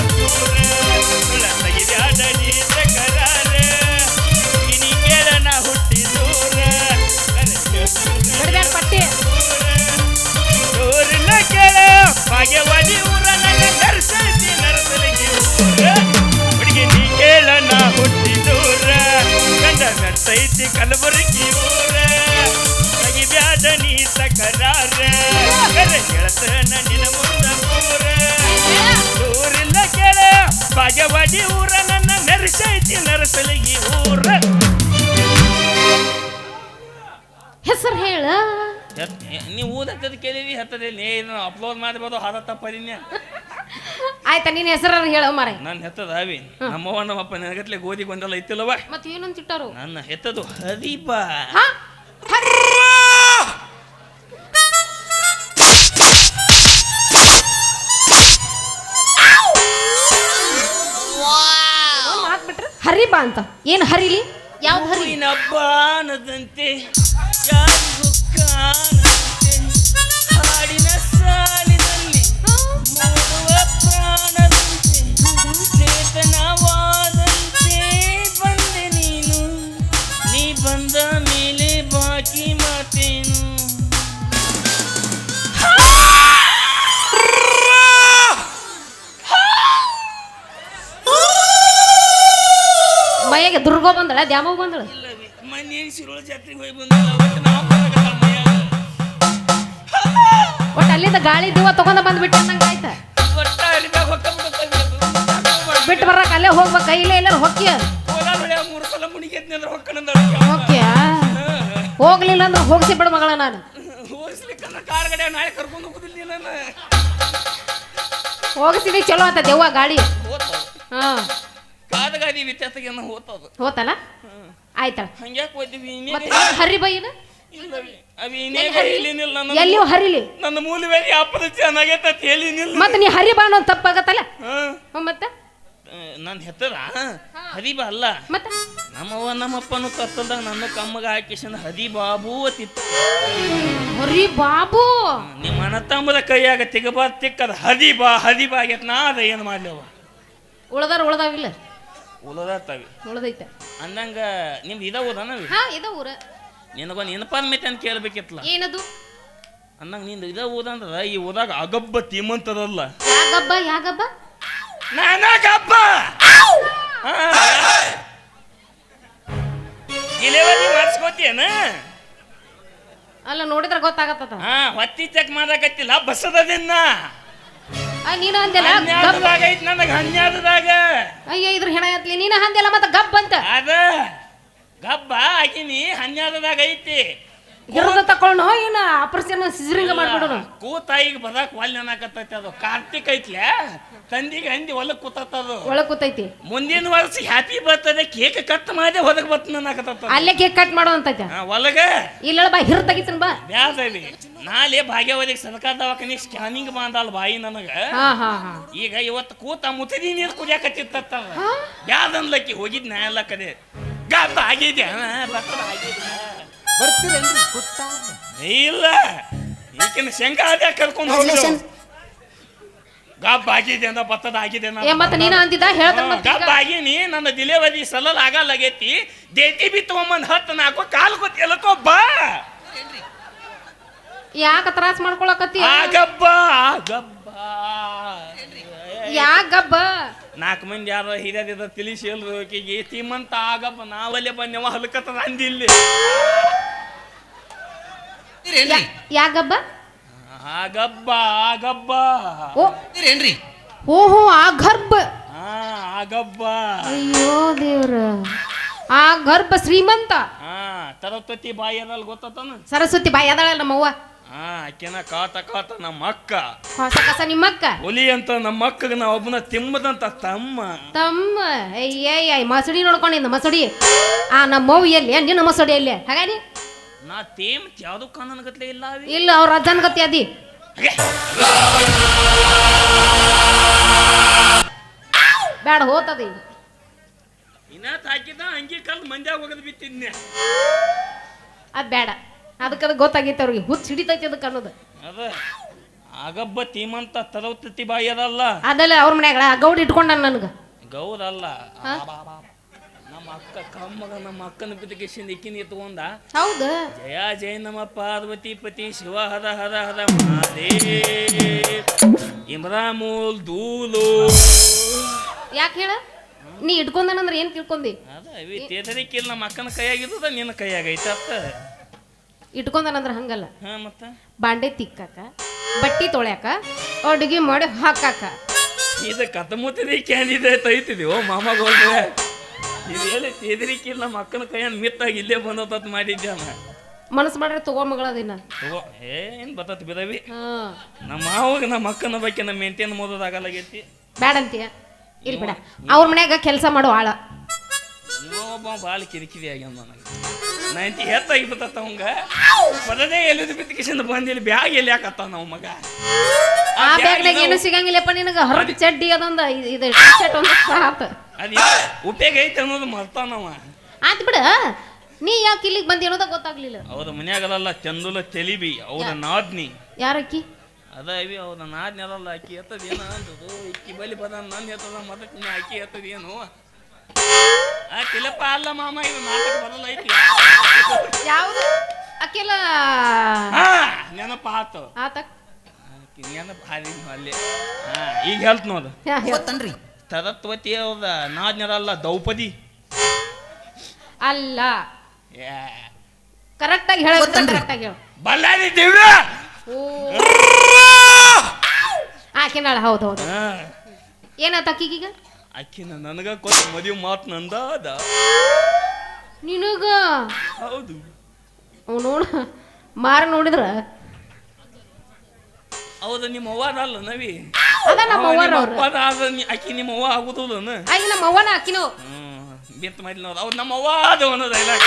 ತೆಗಿದ್ಯಾಡ ನೀತ ಕರಾರ ನೀ ಕೇಳ ನಾ ಹುಟ್ಟಿದೂರ ಪಟ್ಟಿ ಊರಿನ ಕೇಳ ಭಾಗ್ಯವಾದಿ ಊರ ನನ್ನ ನರ್ಸೈತಿ ನರಸಲಿಗೆ ಊರ ಹುಡುಗಿ ನೀ ಕೇಳ ನಾ ಹುಟ್ಟಿದೂರ ಗಂಡ ಮೆತ್ತೈತಿ ಕಲಬುರಗಿ ಊರ ತೆಗಿಬ್ಯಾಡ ನೀತ ಕರಾರ ಹೇಳ್ತೇನೆ ನಿನ್ನ ಮುಂದ ಊರಿನ ಕೇಳ ಭಾಗ್ಯವಾಡಿ ಊರ ನನ್ನ ನರಸೈತಿ ನರಸಲಿಗಿ ಊರ ಹೆಸರು ಹೇಳ ನೀವು ಓದತ್ತದ ಕೇಳಿದಿ ಹತ್ತದ ನೀನು ಅಪ್ಲೋಡ್ ಮಾಡ್ಬೋದು ಹಾದ ತಪ್ಪದಿನ್ಯ ಆಯ್ತಾ ನಿನ್ನ ಹೆಸರು ಹೇಳ ಮಾರ ನನ್ನ ಹೆತ್ತದ ಅವಿ ನಮ್ಮವ್ವ ನಮ್ಮಪ್ಪ ನನಗತ್ಲೆ ಗೋಧಿ ಗೊಂದಲ ಐತಿಲ್ಲವ ಮತ್ತೆ ಏನಂತ ಇಟ್ಟಾರು ನನ್ನ ಹೆತ್ತದು ಹದೀಪ ಬಿಟ್ರೆ ಹರಿಬಾ ಅಂತ ಏನು ಹರಿಲಿ ಯಾವ್ದು ಹರಿ ಬಾನದಂತೆ ಯಾರಿಗೂ ಕಾಣದಂತೆ ಹಾಡಿನ ಸಾಲಿನಲ್ಲಿ ಮೂಡುವ ಪ್ರಾಣದಂತೆ ಚೇತನವಾದಂತೆ ಬಂದೆ ನೀನು ನೀ ಬಂದ ಮೇಲೆ ಬಾಕಿ ಮಾತೇನು ಮೈಯಾಗೆ ದುರ್ಗೋ ಬಂದಳ ದ್ಯಾಮವ್ ಬಂದಳ ಮನೆ ಶಿರೋಳ ಜಾತ್ರೆಗೆ ಹೋಗಿ ಬಂದಿಲ್ಲ ಒಟ್ಟು ಅಲ್ಲಿಂದ ಗಾಳಿ ದಿವ ತಗೊಂಡ ಬಂದ್ಬಿಟ್ಟು ಅಂದಂಗ ಆಯ್ತ ಬಿಟ್ಟು ಬರಕ ಅಲ್ಲೇ ಹೋಗ್ಬೇಕ ಇಲ್ಲೇ ಎಲ್ಲಾರು ಹೊಕ್ಕಿಯ ಹೊಕ್ಕಿಯ ಹೋಗ್ಲಿಲ್ಲ ಅಂದ್ರೆ ಹೋಗಿಸಿ ಬಿಡು ಮಗಳ ನಾನು ಹೋಗಿಸಿದಿ ಚಲೋ ಆತ ದೆವ್ವ ಗಾಡಿ ಹಾ ಕಾದಗಾದಿ ವ್ಯತ್ಯಾಸಗೆ ಹೋತದ ಹೋತಲ್ಲ ಆಯ್ತಳ ಹಂಗ್ಯಾಕೆ ಹೋದ್ವಿ ಹರಿ ಬೈನ ಎಲ್ಲಿ ಹರಿಲಿ ನನ್ನ ಮೂಲವೇದಿ ಅಪ್ಪದ ಚೆನ್ನಾಗೈತ ಹೇಳಿನಿಲ್ಲ ಮತ್ತೆ ನೀ ಹರಿ ಬಾ ಅನ್ನೋದು ತಪ್ಪಾಗತ್ತಲ್ಲ ಮತ್ತೆ ನಾನು ಹೆತ್ತದ ಹದಿ ಬಾ ಅಲ್ಲ ಮತ್ತೆ ನಮ್ಮವ್ವ ನಮ್ಮಪ್ಪನು ಕತ್ತಲ್ದಾಗ ನನ್ನ ಕಮ್ಮಗ ಹಾಕಿಸಂದ ಹದಿ ಬಾಬು ಅತ್ತಿತ್ತು ಹರಿ ಬಾಬು ನಿಮ್ಮ ಅಣ್ಣ ತಮ್ಮದ ಕೈಯಾಗ ತಿಕ್ಕದ ಹದಿ ಬಾ ಆಗೈತ್ ನಾ ಅದ ಏನು ಮಾಡ್ಲವ ಉಳ್ದಾವಿಲ್ಲ ಉಳದತ್ತವಿ ಉಳ್ದೈತೆ ಅಂದಂಗ ನಿಮ್ದು ಇದ ಊದನವಿ ಹಾ ಇದ ಊರ ನಿನಗೊಂದು ಇನ್ಫಾರ್ಮೇಶನ್ ಅಂತ ಕೇಳ್ಬೇಕಿತ್ತಲ್ಲ ಏನದು ಅಂದಂಗ ನಿಂದು ಇದ ಊದಂದ್ರ ಈ ಊದಾಗ ಅಗಬ್ಬ ತೀಮಂತದಲ್ಲ ಯಾಗಬ್ಬ ನಾನಾಗಬ್ಬ ಡಿಲಿವರಿ ಮಾಡಿಸ್ಕೋತೀಯನ ಅಲ್ಲ ನೋಡಿದ್ರ ಗೊತ್ತಾಗತ್ತ ಹಾ ಹೊತ್ತಿ ಚೆಕ್ ಮಾಡಕತ್ತಿಲ್ಲ ಬಸದದಿನ್ನ ನೀನು ಅಂದೆಲ್ಲ ಹನ್ನೆರಡದಾಗ ಐತಿ ನನಗೆ ಹನ್ನೆರಡದಾಗ ಅಯ್ಯ ಇದ್ರ ಹೆಣ ಎತ್ಲಿ ನೀನು ಅಂದೆಲ್ಲ ಮತ್ತೆ ಗಬ್ಬ ಅಂತ ಅದ ಗಬ್ಬ ಹಾಕಿನಿ ಹನ್ನೆರಡದಾಗ ಐತಿ ಹಿಡಿದ ತಕೊಳ್ಳೋ ಏನ ಆಪರೇಷನ್ ಸಿಜರಿಂಗ್ ಮಾಡ್ಬಿಡೋಣ ಕೂತಾಯಿಗೆ ಬರಕ್ ಒಲ್ ನೆನಕತ್ತೈತಿ ಅದು ಕಾರ್ತಿಕ್ ಐತ್ಲೆ ತಂದಿಗೆ ಹಂದಿ ಹೊಲಕ್ ಕೂತತ್ತದು ಒಳಗ್ ಕೂತೈತಿ ಮುಂದಿನ ವರ್ಷ ಹ್ಯಾಪಿ ಬರ್ತದೆ ಕೇಕ್ ಕಟ್ ಮಾಡಿ ಹೊರಗೆ ಬರ್ತನ ಅನ್ನಕತ್ತ ಅಲ್ಲೇ ಕೇಕ್ ಕಟ್ ಮಾಡೋ ಅಂತೈತೆ ಒಳಗ ಇಲ್ಲ ಬಾ ಹಿರ್ ತೆಗಿತನ್ ಬಾ ಬ್ಯಾಸವಿ ನಾಳೆ ಭಾಗ್ಯವದಿಗೆ ಸರ್ಕಾರ ದವಾಖಾನೆ ಸ್ಕ್ಯಾನಿಂಗ್ ಬಂದಲ್ಲ ಬಾಯಿ ನನಗ ಈಗ ಇವತ್ತು ಕೂತ ಮುತ್ತದಿ ನೀರು ಕುಡಿಯಾಕತ್ತಿತ್ತ ಬ್ಯಾದನ್ಲಕ್ಕಿ ಹೋಗಿದ್ ನಾ ಎಲ್ಲ ಕಡೆ ಗಬ್ಬ ಆಗಿದೆ ಬರ್ತೀರೇನ್ರಿ ಕುತ್ತ ಇಲ್ಲ ಈಗಿನ ಶಂಕಾ ಅದೇ ಕರ್ಕೊಂಡು ಹೋಗಿದ್ರು ಗಬ್ಬ ಆಗಿದೆ ಅಂದ ಬತ್ತದ ಆಗಿದೆ ಮತ್ತೆ ನೀನು ಅಂದಿದ್ದ ಹೇಳ್ತಾನ ಗಬ್ಬ ಆಗೀನಿ ನನ್ನ ಡಿಲಿವರಿ ಸಲಲ್ ಆಗಲ್ಲಾಗೈತಿ ದೇತಿ ಬಿ ತಗೊಂಬಂದ್ ಹತ್ತು ನಾಲ್ಕು ಕಾಲು ಗೊತ್ತಿ ಎಲ್ಲಕೋ ಬಾ ಯಾಕ ತ್ರಾಸ ಮಾಡ್ಕೊಳಕತ್ತಿ ಆಗಬ್ಬ ಯಾಗಬ್ಬ 4 ಮಂದಿ ಯಾರ ಹಿರಿಯದ ತಿಳಿಸಿ ಎಲ್ರೋಕಿಗೆ ತೀಮಂತ ಆಗಬ್ಬ ನಾವಲ್ಲೇ ಬಂದೇವ ಹಲ್ಕತ್ತದ ಅಂದಿಲ್ಲಿ ಯಾಗಬ್ಬ ಆಗಬ್ಬ ಆಗಬ್ಬ ಏನ್ರಿ ಓಹೋ ಆ ಗರ್ಭ ಆಗಬ್ಬ ಅಯ್ಯೋ ದೇವ್ರ ಆ ಗರ್ಭ ಶ್ರೀಮಂತ ತರತ್ವತಿ ಬಾಯಿ ಅದಲ್ ಗೊತ್ತತನ ಸರಸ್ವತಿ ಬಾಯಿ ಅದಳ ನಮ್ಮವ್ವ ಆಕೆನ ಕಾತ ಕಾತ ನಮ್ಮ ಅಕ್ಕ ಹೊಸ ಕಸ ನಿಮ್ಮಕ್ಕ ಹುಲಿ ಅಂತ ನಮ್ಮ ಅಕ್ಕಗ ನಾ ಒಬ್ಬನ ತಿಮ್ಮದಂತ ತಮ್ಮ ಅಯ್ಯ ಮಸಡಿ ನೋಡ್ಕೊಂಡಿದ್ದ ಮಸಡಿ ನಮ್ಮವ್ವ ಎಲ್ಲಿ ನಿನ್ನ ಮಸಡಿ ಎಲ್ಲಿ ಹಾಗಾನಿ ನಾ ತೇಮ್ ಯಾವ್ದು ಕಾಣನ್ಗತ್ಲೆ ಇಲ್ಲ ಅವ್ರ ಅಜ್ಜನ ಗತಿ ಅದಿ ಬೇಡ ಹೋತದಿ ಇನ್ನಾತ್ ಹಾಕಿದ ಅಂಗಿ ಕಲ್ ಮಂದ್ಯಾಗ ಹೋಗದ್ ಬಿತ್ತಿದ್ನೆ ಅದ್ ಬೇಡ ಅದಕ್ಕದ ಗೊತ್ತಾಗೈತೆ ಅವ್ರಿಗೆ ಹುಚ್ಚ ಹಿಡಿತೈತಿ ಅದಕ್ಕೆ ಅನ್ನೋದು ಅದ ಆಗಬ್ಬ ತೀಮಂತ ತರವತಿ ಬಾಯಿ ಅದಲ್ಲ ಅದಲ್ಲ ಅವ್ರ ಮನ್ಯಾಗ ಗೌಡ್ ಇಟ್ಕೊಂಡ ನನ್ಗ ಗೌರಲ್ಲ ನಮ್ಮ ಅಕ್ಕ ಕಮ್ಮಗ ನಮ್ಮ ಅಕ್ಕನ ಬಿದ್ದಕಿಸಿಂದ ಇಕ್ಕಿನ ಎತ್ಕೊಂಡ ಹೌದು ಜಯ ಜಯ ನಮ ಪಾರ್ವತಿ ಪತಿ ಶಿವ ಹರ ಹರ ಹರ ಮಹಾದೇವ್ ಇಮ್ರಾಮೂಲ್ ದೂಲು ಯಾಕೆ ಹೇಳ ನೀ ಇಟ್ಕೊಂಡನಂದ್ರೆ ಏನ್ ತಿಳ್ಕೊಂಡಿ ಅದ ಇವಿ ತೇದರಿಕಿಲ್ಲ ನಮ್ಮ ಅಕ್ಕನ ಕೈಯಾಗಿದ್ದದ ನಿನ್ನ ಕೈಯಾಗೈತ ಅತ್ತ ಇಟ್ಕೊಂಡನಂದ್ರ ಹಂಗಲ್ಲ ಮತ್ತ ಬಾಂಡೆ ತಿಕ್ಕಾಕ ಬಟ್ಟಿ ತೊಳ್ಯಾಕ ಅಡುಗೆ ಮಾಡಿ ಹಾಕಾಕ ಇದು ಕತಮುತ್ತಿದಿ ಕ್ಯಾಂಡಿಡೇಟ್ ಐತಿದೀವೋ ಮಾಮಗೋಳ್ರೆ ಇದು ಹೇಳಿ ತೇದರಿಕಿಲ್ಲ ನಮ್ಮ ಅಕ್ಕನ ಕೈಯನ್ನು ಮಿತ್ತಾಗಿ ಇಲ್ಲೇ ಬಂದತ್ ಮಾಡಿದ್ದೆ ಮನಸ್ಸು ಮಾಡ್ರೆ ತಗೋ ಮಗಳದಿನ ತಗೋ ಏನ್ ಬರ್ತತ್ ಬಿದವಿ ನಮ್ಮ ಮಾವಾಗ ನಮ್ಮ ಅಕ್ಕನ ಬಗ್ಗೆ ನಮ್ಮ ಮೆಂತೇನು ಮೋದೋದಾಗಲಾಗೈತಿ ಬೇಡ ಅಂತೀಯ ಇಲ್ಲಿ ಬೇಡ ಅವ್ರ ಮನ್ಯಾಗ ಕೆಲಸ ಮಾಡೋ ಆಳ ಇನ್ನೊಬ್ಬ ಭಾಳ ಕಿರಿಕಿರಿ ಆಗ್ಯಾನ ನನಗೆ 90 ಹೆಚ್ಚಾಗಿಬಿಟ್ಟತ್ತ ಅವಂಗ ಪದದೇ ಎಲ್ಲಿದ್ ಬಿತ್ತಿಕಿಸಿಂದ ಬಂದಿಲ್ಲ ಬ್ಯಾಗ್ ಎಲ್ಲಿ ಹಾಕತ್ತ ನಾವು ಮಗ ಆ ಬ್ಯಾಗ್ನಾಗ ಏನು ಸಿಗಂಗಿಲ್ಲಪ್ಪ ನಿನಗ ಹೊರಗ್ ಚಡ್ಡಿ ಅದೊಂದ ಇದು ಶರ್ಟ್ ಒಂದು ಸಾತ್ ಅದು ಉಪಯೋಗ ಐತೆ ಅನ್ನೋದು ಮರ್ತಾನವ ಆತ್ ಬಿಡ ನೀ ಯಾಕೆ ಇಲ್ಲಿಗೆ ಬಂದಿ ಅನ್ನೋದ ಗೊತ್ತಾಗ್ಲಿಲ್ಲ ಅವ್ರ ಮನ್ಯಾಗಲ್ಲ ಚಂದುಲ ತೆಲಿಬಿ ಅವ್ರ ನಾದ್ನಿ ಯಾರಕ್ಕಿ ಅದ ಇವಿ ಅವ್ರ ನಾದ್ನಿ ಅದಲ್ಲ ಅಕ್ಕಿ ಎತ್ತದ ಏನ ಅಂದದು ಇಕ್ಕಿ ಬಲಿ ಪದ ನನ್ನ ಎತ್ತದ ಮದಕ್ಕೆ ಅಕ್ಕಿ ಎತ್ತದ ಏನು ತಿಲಪ್ಪ ಅಲ್ಲ ಮಾಮ ಇದು ನಾಟಕ ಬರಲ್ಲ ಐತಿ ಯಾವ್ದು ಅಕ್ಕೆಲ್ಲ ನೆನಪ ಆತು ಆತ ನೆನಪ ಅಲ್ಲಿ ಈಗ ಹೇಳ್ತ ನೋಡು ಗೊತ್ತನ್ರಿ ತರತ್ವತಿ ಅವ್ರದ ನಾದ್ನರಲ್ಲ ದ್ರೌಪದಿ ಅಲ್ಲ ಕರೆಕ್ಟಾಗಿ ಹೇಳ ಕರೆಕ್ಟಾಗಿ ಹೇಳ ಬಳ್ಳಾರಿ ದಿವ್ಯ ಆಕೆನಾಳ ಹೌದು ಹೌದು ಏನಾತ ಅಕ್ಕಿಗೀಗ ಅಕ್ಕಿನ ನನಗ ಕೊಟ್ಟ ಮದುವೆ ಮಾತು ನಂದಾದ ನಿನಗ ಹೌದು ಅವ್ ನೋಡ ಮಾರ ನೋಡಿದ್ರ ಹೌದು ನಿಮ್ಮ ಅವ್ವ ಅಲ್ಲ ನವಿ ಅದ ನಮ್ಮ ಅವ್ವರ ಅಕ್ಕಿ ನಿಮ್ಮ ಅವ್ವ ಆಗುದಿಲ್ಲ ಆಗಿ ನಮ್ಮ ಅವ್ವನ ಅಕ್ಕಿನೋ ಬೆಂತ ಮಾಡಿಲ್ಲ ಅವ್ರು ಅವ್ರು ನಮ್ಮ ಅವ್ವ ಅದು ಅನ್ನೋದು ಡೈಲಾಗ್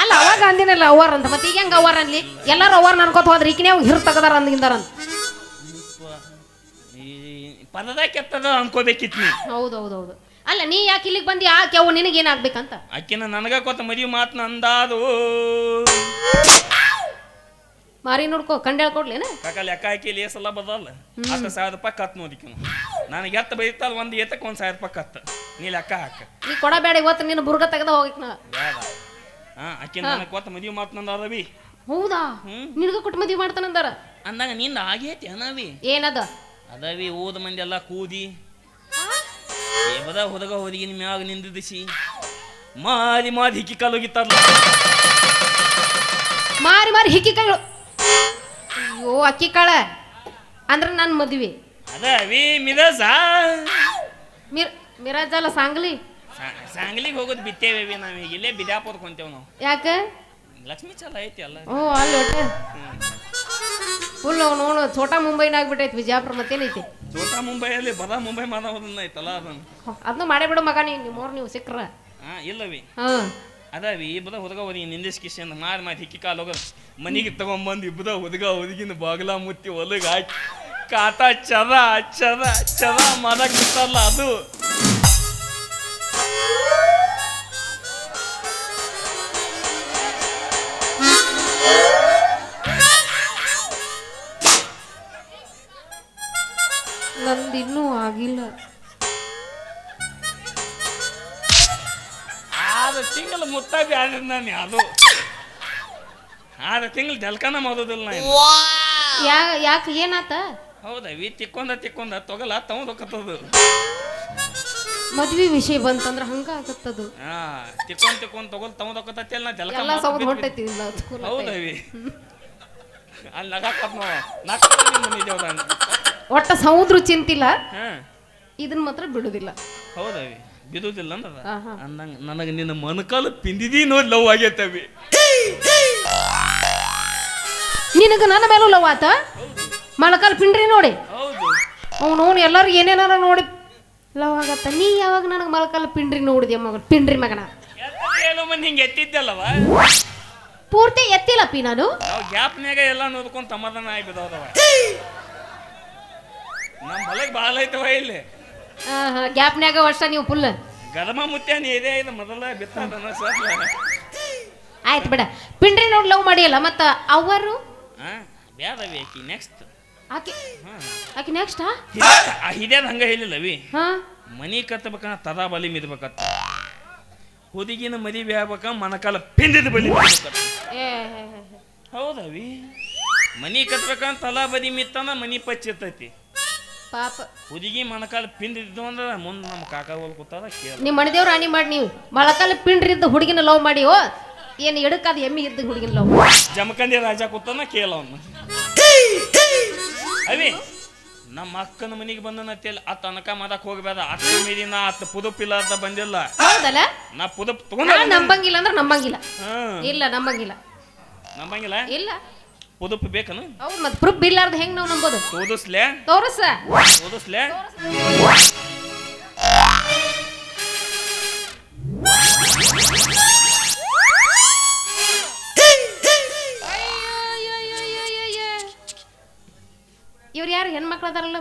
ಅಲ್ಲ ಅವಾಗ ಅಂದಿನಲ್ಲ ಅವ್ವಾರ ಅಂತ ಮತ್ತೆ ಈಗ ಹೆಂಗ ಅವ್ವಾರ ಅನ್ಲಿ ಎಲ್ಲಾರು ಅವ್ವಾರ ನನ್ಕೋತ ಹೋದ್ರೆ ಈಕಿನೇ ಅವ್ ಹಿರ್ ತಗದಾರ ಅಂದಿಂದಾರ ಅಂತ ಪದದ ಕೆತ್ತದ ಅನ್ಕೋಬೇಕಿತ್ತು ನೀ ಹೌದೌದೌದು ಅಲ್ಲ ನೀ ಯಾಕೆ ಇಲ್ಲಿಗೆ ಬಂದಿ ಆಕೆ ಅವು ನಿನಗೇನಾಗ್ಬೇಕಂತ ಅಕ್ಕಿನ ನನಗ ಕೊತ್ತ ಮದುವೆ ಮಾತು ನಂದಾದು ಮಾರಿ ನೋಡ್ಕೋ ಕಂಡು ಹೇಳ್ಕೊಡ್ಲೇನ ಕಾಕ ಲೆಕ್ಕ ಹಾಕಿ ಲೇಸಲ್ಲ ಬದಲ್ಲ 10,000 ರೂಪಾಯಿ ಕತ್ ನೋದಿಕ್ಕನು ನನಗೆ ಎತ್ತ ಬೈತಲ್ಲ ಒಂದು ಏತಕ್ಕೆ 1,000 ರೂಪಾಯಿ ಕತ್ತ ನೀ ಲೆಕ್ಕ ಹಾಕ. ನೀ ಕೊಡಬೇಡ ಇವತ್ತು ನಿನ್ನ ಬುರ್ಗ ತೆಗೆದ ಹೋಗಿಕ್ ನಾ. ಬೇಡ ಆಕೆ ನನಗೆ ಕೊತ್ತ ಮದುವೆ ಮಾತನಂದ ರವಿ. ಹೌದಾ ನಿನಗ ಕೊಟ್ಟು ಮದುವೆ ಮಾಡ್ತಾನಂದಾರ ಅಂದಾಗ ನಿಂದ ಆಗೈತಿ ಅನವಿ. ಏನದ ಅದವಿ ಓದ ಮಂದಿ ಎಲ್ಲ ಕೂದಿ ಬದ ಹುದಗ ಹೊದಿಗಿನ ಮ್ಯಾಗ ನಿಂದಿಸಿ ಮಾರಿ ಮಾರಿ ಹಿಕ್ಕಿ ಕಾಲೋಗಿತ್ತಾರಲ್ಲ. ಮಾರಿ ಮಾರಿ ಹಿಕ್ಕಿ ಕಾಳು. ಅಯ್ಯೋ ಅಕ್ಕಿ ಕಾಳ ಅಂದ್ರ ನನ್ನ ಮದುವೆ ಅದವಿ ಮಿರಜ ಮಿರಾಜ್ ಅಲ್ಲ ಸಾಂಗ್ಲಿ. ಸಾಂಗ್ಲಿಗೆ ಹೋಗೋದು ಬಿತ್ತೇವಿ ನಾವೀಗ ಇಲ್ಲೇ ಬಿದ್ಯಾಪುರ ಕೊಂತೇವ್ ನಾವು. ಯಾಕ ಲಕ್ಷ್ಮೀ ಚಲ ಐತಿ ಅಲ್ಲ. ಓ ಅಲ್ಲಿ ಒಟ್ಟೆ ಫುಲ್ ನೋಡು ಛೋಟಾ ಮುಂಬೈನ ಆಗ್ಬಿಟ್ಟೈತಿ ವಿಜಯಪುರ ಮತ್ತೇನೈತಿ. ಛೋಟಾ ಮುಂಬೈಯಲ್ಲಿ ಬದ ಮುಂಬೈ ಮಾತಾಡೋದನ್ನ ಐತಲ್ಲ ಅದನ್ನು ಅದನ್ನು ಮಾಡೇ ಬಿಡು ಮಗ ನಿಮ್ಮವ್ರು ನೀವು ಸಿಕ್ಕ್ರ. ಇಲ್ಲವಿ ಹಾಂ ಅದವಿ ಇಬ್ಬದ ಹುದಗ ಹೊದಿಗೆ ನಿಂದಿಸ್ ಕಿಶನ್ ಮಾರಿ ಮಾರಿ ಹಿಕ್ಕಿ ಕಾಲು ಹೋಗೋದು ಮನೆಗೆ ತಗೊಂಬಂದು ಇಬ್ಬದ ಹುದಗ ಹೊದಿಗಿನ ಬಾಗಿಲ ಮುತ್ತಿ ಹೊಲಗೆ ಹಾಕಿ ಕಾಟ ಚದ ಚದ ಚದ ಮಾಡಕ್ ಬಿಡ್ತಾರಲ್ಲ ಅದು. ನಂದಿನ್ನೂ ಆಗಿಲ್ಲ. 6 ತಿಂಗಳು ಮುತ್ತಾಗಿ ಆಡಿದ್ ನಾನು ಯಾವುದು 6 ತಿಂಗಳು ಜಲ್ಕನ ಮಾಡೋದಿಲ್ಲ ನಾನು. ಯಾಕೆ ಏನಾತ? ಹೌದವಿ ತಿಕ್ಕೊಂದ ತೊಗಲ ತಗೊಂಡೋಕತ್ತದು. ಮದ್ವಿ ವಿಷಯ ಬಂತಂದ್ರ ಹಂಗ ಆಗತ್ತದು. ತಿಕ್ಕೊಂಡ್ ತಗೊಂಡ್ ತಗೊಂಡೋಕತ್ತತಿ ಅಲ್ಲ ಜಲ್ಕ ಎಲ್ಲ ಸೌದ್ ಹೊಂಟೈತಿ. ಹೌದವಿ ಅಲ್ಲಿ ನಗಾಕತ್ ನಾವು ಒಟ್ಟ ಸಮುದ್ರ ಚಿಂತಿಲ್ಲ ಇದನ್ನ ಮಾತ್ರ ಬಿಡುದಿಲ್ಲ. ಹೌದವಿ ಬಿಡುದಿಲ್ಲ ಅಂದಂಗ ನನಗೆ ನಿನ್ನ ಮನಕಾಲ ಪಿಂದಿದಿ ನೋಡಿ ಲವ್ ಆಗೈತವಿ. ನಿನಗ ನನ್ನ ಮೇಲೂ ಲವ್ ಆತ ಮೊಳಕಾಲ್ ಪಿಂಡ್ರಿ ನೋಡಿ. ಹೌದು ಅವನು ಎಲ್ಲರೂ ಏನೇನಾರ ನೋಡಿ ಲವ್ ಆಗತ್ತ. ನೀ ಯಾವಾಗ ನನಗೆ ಮೊಳಕಾಲ್ ಪಿಂಡ್ರಿ ನೋಡಿದ್ಯ ಮಗ ಪಿಂಡ್ರಿ ಮಗನ? ಹಿಂಗೆ ಎತ್ತಿದ್ದಲ್ಲವ ಪೂರ್ತಿ ಎತ್ತಿಲ್ಲಪ್ಪಿ ನಾನು. ನಾವು ಗ್ಯಾಪ್ನ್ಯಾಗ ಎಲ್ಲ ನೋಡ್ಕೊಂಡು ಸಮಾಧಾನ ಆಗಿಬಿದವ. ನಮ್ಮ ಹೊಲಕ್ಕೆ ಭಾಳ ಐತವ ಇಲ್ಲಿ ಗ್ಯಾಪ್ನ್ಯಾಗ ವರ್ಷ ನೀವು ಫುಲ್ ಗದಮ ಮುತ್ಯಾನ ಇದೆ ಇದು ಮೊದಲ ಬಿತ್ತದನ ಸರ್. ಆಯ್ತು ಬಿಡ ಪಿಂಡ್ರಿ ನೋಡಿ ಲವ್ ಮಾಡಿಯಲ್ಲ ಮತ್ತ ಅವರು ಬ್ಯಾದವಿ ಆಕಿ ನೆಕ್ಸ್ಟ್ ಆಕಿ ನೆಕ್ಸ್ಟ್ ಹಿಡಿಯೋದು ಹಂಗ ಹೇಳಿಲ್ಲವಿ. ಹಾ ಮನಿ ಕತ್ತಬೇಕ ತದಾ ಬಲಿ ಮಿದ್ಬೇಕತ್ತ. ಹುಡುಗಿನ ಮದುವೆ ಆಗ್ಬೇಕ ಮನಕಾಲ ಪಿಂದಿದ ಬಲಿ ಮಿದ್ಬೇಕತ್ತ. ಹೌದವಿ ಮನಿ ಕಟ್ಬೇಕಂತ ತಲಾ ಬದಿ ಮಿತ್ತಂದ ಮನಿ ಪಚ್ಚಿರ್ತೈತಿ ಪಾಪ. ಹುಡುಗಿ ಮನಕಾಲ ಪಿಂದಿದ್ದು ಅಂದ್ರೆ ಮುಂದೆ ನಮ್ಮ ಕಾಕ ಹೋಲ್ ಕೂತಾರ ಕೇಳ. ನಿಮ್ಮ ಮನೆದೇವ್ರು ರಾಣಿ ಮಾಡಿ ನೀವು ಮೊಳಕಾಲ ಪಿಂಡ್ರಿ ಇದ್ದ ಹುಡುಗಿನ ಲವ್ ಮಾಡಿ ಏನು ಎಡಕಾದ ಎಮ್ಮಿ ಇದ್ದ ಹುಡುಗಿನ ಲವ್ ಜಮಖಂಡಿ ರಾಜ ಕೂತಾನ ಕೇಳ ಅವನು. ಅವಿ ನಮ್ಮ ಅಕ್ಕನ ಮನೆಗೆ ಬಂದನತ್ತೇಳಿ ಅತ್ತ ಅನಕ ಮಾಡಕ್ ಹೋಗ್ಬೇಡ. ಅಕ್ಕ ಮೀರಿನ ಅತ್ತ ಪುದುಪಿಲ್ಲ ಅಂತ ಬಂದಿಲ್ಲ. ಹೌದಲ್ಲ ನಾ ಪುದುಪ್ ತಗೊಂಡ ನಂಬಂಗಿಲ್ಲ ಅಂದ್ರೆ ನಂಬಂಗಿಲ್ಲ. ಇಲ್ಲ ನಂಬಂಗಿಲ್ಲ ನಂಬಂಗಿಲ್ಲ ಇಲ್ಲ ಪುದುಪ್ ಬೇಕನು? ಹೌದು ಮತ್ತೆ ಪ್ರೂಫ್ ಇಲ್ಲಾರ್ದ ಹೆಂಗ್ ನಾವು ನಂಬೋದು? ತೋರಿಸ್ಲೆ ತೋರಿಸ ತೋರಿಸ್ಲೆ. ಇವ್ರು ಯಾರು ಹೆಣ್ಮಕ್ಳು ಅದಾರಲ್ಲ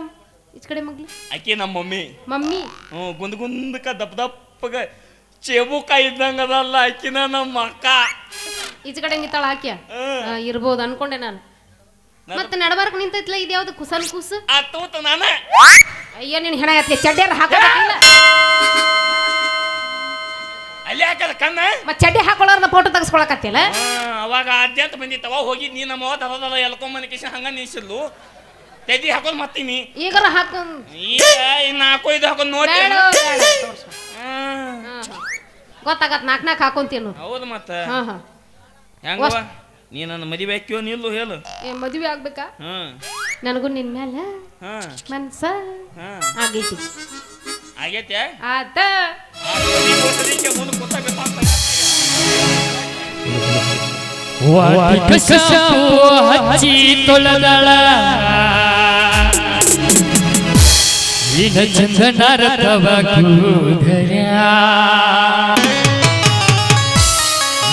ಈಚ ಕಡೆ ಮಗ್ಳು? ಆಕಿ ನಮ್ಮ ಮಮ್ಮಿ. ಮಮ್ಮಿ ಗುಂದ್ ಗುಂದಕ ದಪ್ಪ ದಪ್ಪಗ ಚೇಬುಕಾಯಿ ಇದ್ದಂಗ ಅದಲ್ಲ ಆಕಿನ ನಮ್ಮ ಅಕ್ಕ. ಈಚ ಕಡೆ ನಿಂತಾಳ ಹಾಕ್ಯ ಇರ್ಬೋದು ಅನ್ಕೊಂಡೆ ನಾನು. ಮತ್ತೆ ನಡಬಾರ್ಕ್ ನಿಂತೈತ್ಲ ಇದ್ಯಾವ್ದು ಕುಸಲ್ ಕೂಸು ತೂತ ನಾನ. ಅಯ್ಯೋ ನೀನ್ ಹೆಣ ಎತ್ಲಿ ಚಡ್ಡಿಯಾರ ಹಾಕೋದಿಲ್ಲ. ಅಲ್ಲಿ ಹಾಕಲ್ಲ ಕಣ್ಣ ಮತ್ತೆ ಚಡ್ಡಿ ಹಾಕೊಳ್ಳೋರ್ನ ಫೋಟೋ ತೆಗೆಸ್ಕೊಳಕತ್ತಿಲ್ಲ. ಅವಾಗ ಅದ್ಯಾಂತ ಬಂದಿತ್ತವ ಹೋಗಿ ನೀ ನಮ್ಮ ತರದಲ್ಲ ಎಲ್ಕೊಂಬನ ಕಿಶನ್ ಹಂಗ ನಿಲ್ಸಿದ್ಲು. ತೆದಿ ಹಾಕೊಂಡ್ ಮತ್ತೀನಿ ಈಗಾರ ಹಾಕೊಂಡ್ ಈಗ ಇನ್ನು ಹಾಕೋ ಇದು ಹಾಕೊಂಡ್ ನೋಡಿ ಗೊತ್ತಾಗತ್ ನಾಕ್ ಹಾಕೊಂತೀನಿ. ಹೌದು ಮತ್ತ ಹಾ ಹಾ ಹೆಂಗವ ನೀ ನನ್ನ ಮದುವೆ ಹಾಕ್ಯೋ ನಿಲ್ಲು ಹೇಳು. ಮದುವೆ ಆಗ್ಬೇಕಾ? ನನಗೂ ನಿನ್ ಮ್ಯಾಲ ಮನ್ಸ ಆಗೈತಿ. ಆಗೈತೆ ಆತ ಹಚ್ಚಿ ತೊಳೆದಳ ಇನ ಚಂದನರ ತವ ಕೂದರ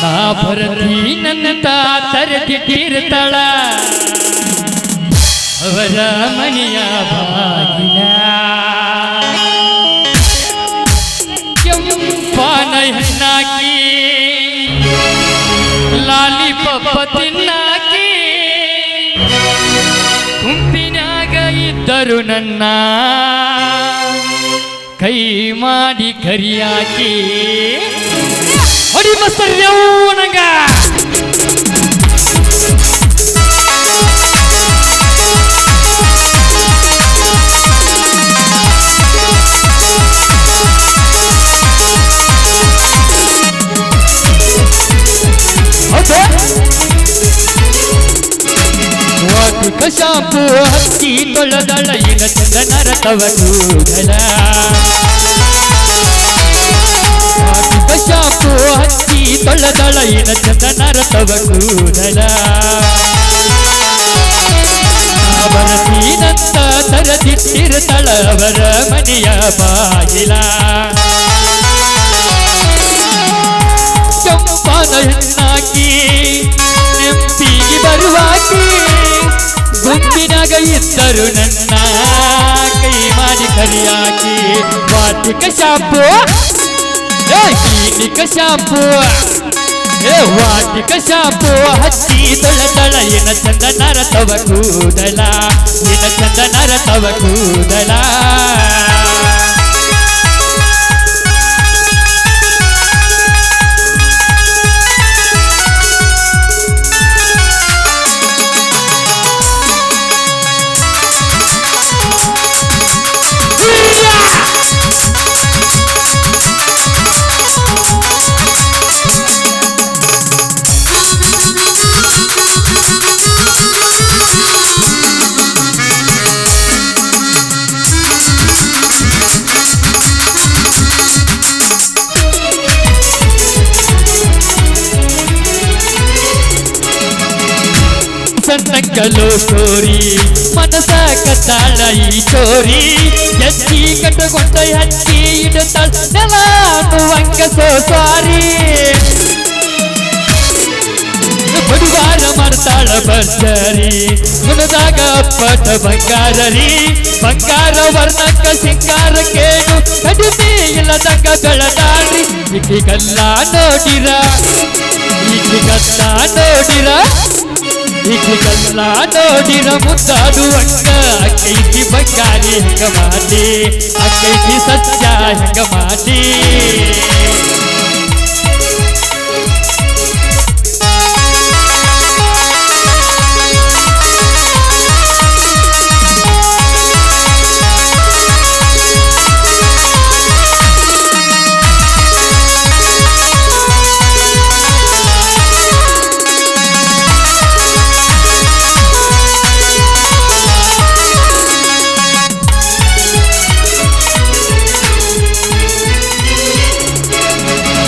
ನಾ ಭರತಿ ನನ್ನ ತರದಿಟ್ಟಿರ್ತಾಳ ಅವರ ಮನೆಯ ಬಾಗಿಲ ಕೆಂಪಾನ ಹೆಣ್ಣಾಕಿ ಲಾಲಿ ಪಪ್ಪ ತಿನ್ನಾಕಿ ಕುಂಪಿನಾಗ ಇದ್ದ ಇದ್ದರು ನನ್ನ ಕೈ ಮಾಡಿ ಕರಿಯಾಕಿ ಹೊಡಿ ಮಸ್ತರ್ಯವನಗ ವಾಟಿಕ ಶಾಂಪು ಹತ್ತಿ ತೊಳೆದಳ ಇನ ಚಂದನರ ತವ ಕೂದಲ ವಾಟಿಕ ಶಾಂಪು ಹತ್ತಿ ತೊಳೆದಳ ಇನ ಚಂದನರ ತವ ಕೂದಲ ಅವರದೀನಂತ ತರದಿಟ್ಟಿರುತ್ತಳ ಅವರ ಮನೆಯ ಬಾಗಿಲ ಕೆಂಪಾದ ಹೆಣ್ಣಾಕಿ ನೆಂಪಿಗೆ ಬರುವಾಕಿ ಗುಂಪಿನಾಗ ಇದ್ದರು ನನ್ನ ಕೈ ಮಾಡಿ ಕರಿಯಾಕಿ ವಾಟಿಕ ಶಾಂಪು ಕ್ಲಿನಿಕ ಶಾಂಪು ವಾಟಿಕ ಶಾಂಪು ಹಚ್ಚಿ ತೊಳೆದಳ ಏನ ಚಂದನರ ತವ ಕೂದಲ ಏನ ಚಂದನರ ತವ ಕೂದಲ ಸಂತಂಕಲು ಕೋರಿ ಮನಸ ಕತ್ತಾಳ ಈ ಚೋರಿ ಎತ್ತಿ ಕಟ್ಟುಕೊಂಡ ಹಚ್ಚಿ ಇಡುತ್ತಾಳ ನೆಲ ಅನ್ನುವಂಗ ಸೋಸಾರಿ ಬಡಿವಾರ ಮಾಡ್ತಾಳ ಭರ್ಜರಿ ಮುನದಾಗ ಅಪ್ಪಟ ಬಂಗಾರರಿ ಬಂಗಾರ ವರ್ಣಕ್ಕ ಸಿಂಗಾರ ಕೇಳು ಕಡಿಮೆ ಇಲ್ಲದಂಗ ಬೆಳದಾಡಿ ಈಗಲ್ಲ ನೋಡಿರ ಈಗಲ್ಲ ನೋಡಿರ ಈಗಲ್ಲ ನೋಡಿರ ಮುದ್ದಾಡುವಂಗ ಅಕ್ಕೈತಿ ಬಂಗಾರಿ ಹೆಂಗ ಮಾಡಿ ಅಕ್ಕೈತಿ ಸತ್ಯ ಹೆಂಗ ಮಾಡಿ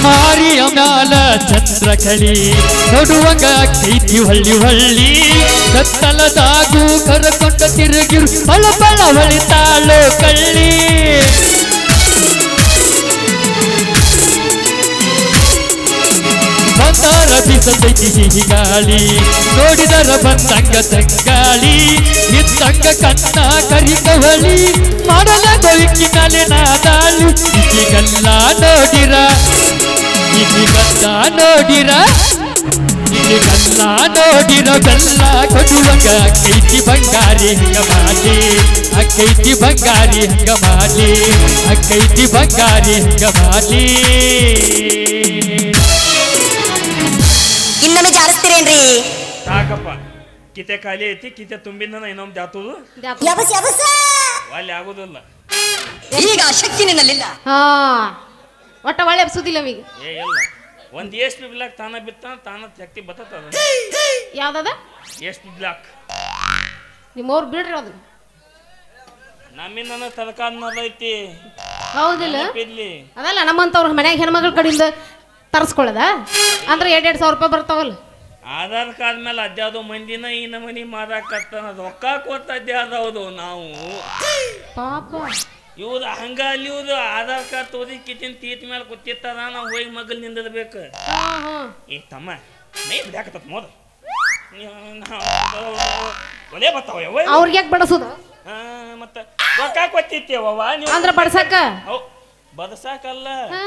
ಮಾರಿಯ ಮ್ಯಾಲ ಚಂದ್ರ ಕಳಿ ನೋಡುವಂಗ ಕೈತಿ ಹೊಳ್ಳಿ ಹೊಳ್ಳಿ ಕತ್ತಲದಾಗೂ ಕರಕೊಂಡ ತಿರುಗಿರು ಬಳ ಬಳ ಹೊಳಿತಾಳು ಕಳ್ಳಿ ಬಂದಾರ ಬಿಸತೈತಿ ಸಿಹಿ ಗಾಳಿ ನೋಡಿದರ ಬಂದಂಗ ತಂಗಾಳಿ ಇದ್ದಂಗ ಕನ್ನ ಕರಿಕವಳಿ ಮಾಡದ ಗೊಯ್ಕಿನಲ್ಲಿ ನಾದಾಳು ಈಗಲ್ಲ ನೋಡಿರ ಈಗಲ್ಲ ನೋಡಿರ ಈಗಲ್ಲ ನೋಡಿರ ಬೆಲ್ಲ ಕೊಡುವಂಗ ಅಕ್ಕೈತಿ ಬಂಗಾರಿ ಹಂಗ ಮಾಡಿ ಅಕ್ಕೈತಿ ಬಂಗಾರಿ ಹಂಗ ಮಾಡಿ ಅಕ್ಕೈತಿ ಬಂಗಾರಿ ಹಂಗ ಮಾಡಿ ಇನ್ನೊಮ್ಮೆ ಜಾರಿಸ್ತೀರೇನ್ರಿ ಸಾಕಪ್ಪ ಕಿತೆ ಖಾಲಿ ಐತಿ ಕಿತೆ ತುಂಬಿಂದ ಇನ್ನೊಮ್ಮೆ ಜಾತುದು ಯಬಸ್ ಯಬಸ್ ಅಲ್ಲಿ ಆಗೋದಿಲ್ಲ ಈಗ ಆ ಶಕ್ತಿ ನಿನ್ನಲ್ಲಿಲ್ಲ ಹಾ ಒಟ್ಟ ಒಳ್ಳೆ ಎಬ್ಸುದಿಲ್ಲ ನಮಗೆ ಏ ಇಲ್ಲ ಒಂದು ಎಸ್ ಪಿ ಬ್ಲಾಕ್ ತಾನ ಬಿತ್ತ ತಾನ ಶಕ್ತಿ ಬರ್ತದ ಯಾವ್ದದ ಎಸ್ ಪಿ ಬ್ಲಾಕ್ ನಿಮ್ಮವ್ರು ಬಿಡ್ರಿ ಅದು ನಮ್ಮಿಂದ ತದಕಾದ್ನದೈತಿ ಹೌದಿಲ್ಲ ಇಲ್ಲಿ ಅದಲ್ಲ ನಮ್ಮಂತವ್ರ ಮನ್ಯಾಗ ಹೆಣ್ಮಗಳ ಕಡೆಯಿಂದ ತರಿಸ್ಕೊಳ್ಳದ ಅಂದ್ರೆ 2,000 ರೂಪಾಯಿ ಬರ್ತಾವಲ್ಲ ಆಧಾರ್ ಕಾರ್ಡ್ ಮೇಲೆ ಅದ್ಯಾವ್ದು ಮಂದಿನ ಈ ನಮನಿ ಮಾರಾಕತ್ತ ರೊಕ್ಕ ಕೊತ್ತ ಅದ್ಯಾವ್ದು ನಾವು ಪಾಪ ಇವ್ದು ಹಂಗ ಅಲ್ಲಿ ಇವ್ದು ಆಧಾರ್ ಕಾರ್ಡ್ ತೋದಿ ಕಿತ್ತಿನ ತೀತ್ ಮೇಲೆ ಕೂತಿತ್ತದ ನಾವು ಹೋಗಿ ಮಗಲ್ ನಿಂದಿರ್ಬೇಕು ಏ ತಮ್ಮ ಮೈ ಬಿಡಾಕತ್ತ ಮೊದ ಒಲೆ ಬರ್ತಾವ ಅವ್ರಿಗೆ ಯಾಕೆ ಬಡಸೋದು ಮತ್ತ ರೊಕ್ಕ ಕೊತ್ತಿತ್ತೇವ ನೀವು ಅಂದ್ರೆ ಬಡ್ಸಕ್ಕ ಬದಸಾಕಲ್ಲ ಹಾ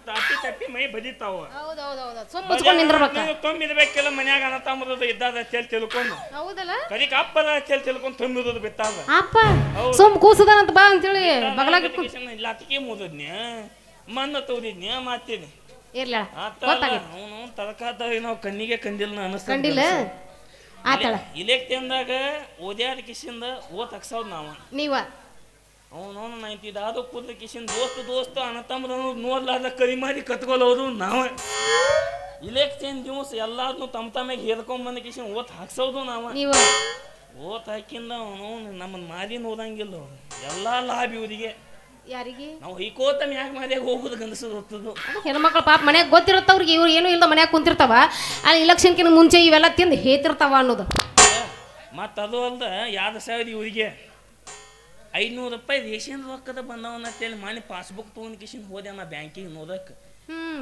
ತಪ್ಪಿ ತಪ್ಪಿ ಮೈ ಬದಿತಾವ ಹೌದೌದೌದು ಸುಮ್ಮ ಮುಚ್ಕೊಂಡು ನಿಂದ್ರಬೇಕ ತುಂಬಿದ್ಬೇಕೆಲ್ಲ ಮನ್ಯಾಗ ಅನತಾಮದ ಇದ್ದಾದ ಚೆಲ್ ತಿಳ್ಕೊಂಡು ಹೌದಲ್ಲ ಕದಿಕ ಅಪ್ಪದ ಚೆಲ್ ತಿಳ್ಕೊಂಡು ತುಂಬಿದ ಬಿತ್ತಾದ ಅಪ್ಪ ಸುಮ್ ಕೂಸದಾನಂತ ಬಾ ಅಂತೇಳಿ ಬಗಲಾಗಿ ಲತ್ತಿಗೆ ಮುದದ್ನ್ಯ ಮಣ್ಣು ತೋದಿದ್ನ್ಯ ಮಾತೀನಿ ಇರ್ಲ ಅವನು ತಲಕಾದ ನಾವು ಕಣ್ಣಿಗೆ ಕಂದಿಲ್ಲ ಅನಿಸ್ತ ಕಂಡಿಲ್ಲ ಆತಳ ಇಲೆಕ್ಟಿಂದಾಗ ಓದ್ಯಾದ ಕಿಶಿಂದ ಓದ್ ಹಾಕ್ಸೋದು ನಾವು ನೀವ ಅವನು ನೈತಿದಾದ ಕೂದಲ ಕಿಶಿಂದ ದೋಸ್ತ ಅಣ್ಣತಮ್ಮದ ನೋಡ್ಲಾರ್ದ ಕರಿ ಮಾಡಿ ಕತ್ಕೊಳ್ಳೋದು ನಾವ ಇಲೆಕ್ಷನ್ ದಿವಸ ಎಲ್ಲಾದ್ನು ತಮ್ಮಗೆ ಹೇರ್ಕೊಂಡ್ ಕಿಶನ್ ಓತ್ ಹಾಕ್ಸೋದು ನಾವ ನೀವ ಓತ್ ಹಾಕಿಂದ ಅವನು ನಮ್ಮನ್ನ ಮಾದಿನ ಓದಂಗಿಲ್ಲ ಅವ್ರು ಎಲ್ಲಾ ಲಾಭ ಇವರಿಗೆ ಯಾರಿಗೆ ನಾವು ಹೈಕೋತ ಮ್ಯಾಗ ಮಾರ್ಯಾಗ ಹೋಗುದು ಗಂಡಸದು ಹೊತ್ತದು ಹೆಣ್ಮಕ್ಳು ಪಾಪ ಮನ್ಯಾಗ ಗೊತ್ತಿರುತ್ತ ಅವ್ರಿಗೆ ಇವ್ರು ಏನು ಇಲ್ದ ಮನ್ಯಾಗ ಕುಂತಿರ್ತಾವ ಅಲ್ಲಿ ಇಲೆಕ್ಷನ್ಕಿನ ಮುಂಚೆ ಇವೆಲ್ಲ ತಿಂದು ಹೇತಿರ್ತಾವ ಅನ್ನೋದು ಮತ್ತು ಅದು ಅಲ್ದ 2,000 ಇವರಿಗೆ 500 ರೂಪಾಯಿ ರೇಷನ್ ರೊಕ್ಕದ ಬಂದವನ್ನ ಅಂತೇಳಿ ಮಾಡಿ ಪಾಸ್ಬುಕ್ ತೊಗೊಂಡು ಕಿಶನ್ ಹೋದೆ ನಾ ಬ್ಯಾಂಕಿಗೆ ನೋದಕ್ಕೆ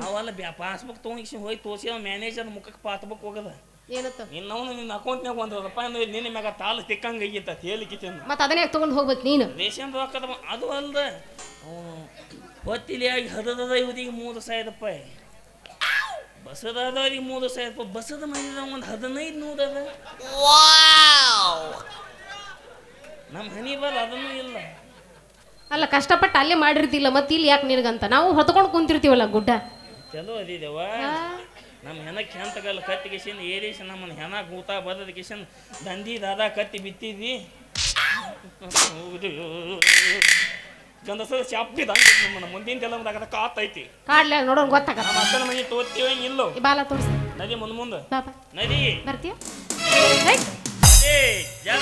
ಅವೆಲ್ಲ ಪಾಸ್ಬುಕ್ ತೊಗೊಂಡು ಕಿಶನ್ ಹೋಗಿ ತೋರಿಸಿ ಮ್ಯಾನೇಜರ್ ಮುಖಕ್ಕೆ ಪಾಸ್ಬುಕ್ ಹೋಗದ ಏನತ್ತ ನಿನ್ನವನು ನಿನ್ನ ಅಕೌಂಟ್ನಾಗ ₹1 ನಿನ್ನ ಮ್ಯಾಗ ತಾಳು ತಿಕ್ಕಂಗೆ ಆಗೈತ ಹೇಳಿ ಕಿಚನ್ ಮತ್ತೆ ಅದನ್ನೇ ತಗೊಂಡು ಹೋಗ್ಬೇಕು ನೀನು ರೇಷನ್ ರೊಕ್ಕದ ಅದು ಅಲ್ದ ಹೊತ್ತಿಲಿಯಾಗಿ ಹದದ ಇವರಿಗೆ 3,000 ರೂಪಾಯಿ ಬಸದವ್ರಿಗೆ 3,000 ರೂಪಾಯಿ ಬಸದ ಮನೆದ ಒಂದು 1500 ಅದ ನಮ್ಮ ಹನಿ ಬಲ್ ಅದನ್ನೂ ಇಲ್ಲ ಅಲ್ಲ ಕಷ್ಟಪಟ್ಟು ಅಲ್ಲೇ ಮಾಡಿರ್ತಿಲ್ಲ ಮತ್ತೆ ಇಲ್ಲಿ ಯಾಕೆ ನಿನಗಂತ ನಾವು ಹೊತ್ಕೊಂಡು ಕುಂತಿರ್ತೀವಲ್ಲ ಗುಡ್ಡ ಚಲೋ ಅದಿದೇವ ನಮ್ಮ ಹೆಣ ಕೆಂತಗಲ್ಲ ಕತ್ತಿ ಕಿಶನ್ ಏರಿಸಿ ನಮ್ಮನ್ನ ಹೆಣ ಕೂತ ಬದದ ಕಿಶನ್ ದಂದಿ ದಾದ ಕತ್ತಿ ಬಿತ್ತಿದ್ವಿ ಗಂಡಸದ ಚಾಪ್ಪಿದ ನಮ್ಮನ್ನ ಮುಂದಿನ ಕೆಲವೊಂದಾಗ ಕಾತೈತಿ ಕಾಡ್ಲ ನೋಡೋಣ ಗೊತ್ತಾಗ ನಮ್ಮ ಅಕ್ಕನ ಮನೆ ತೋರ್ತೀವಿ ಇಲ್ಲೋ ಈ ಬಾಲ ತೋರಿಸಿ ನದಿ ಮುಂದೆ ಬಾಬಾ ನದಿ ಬರ್ತೀಯ ಏ ಜಲ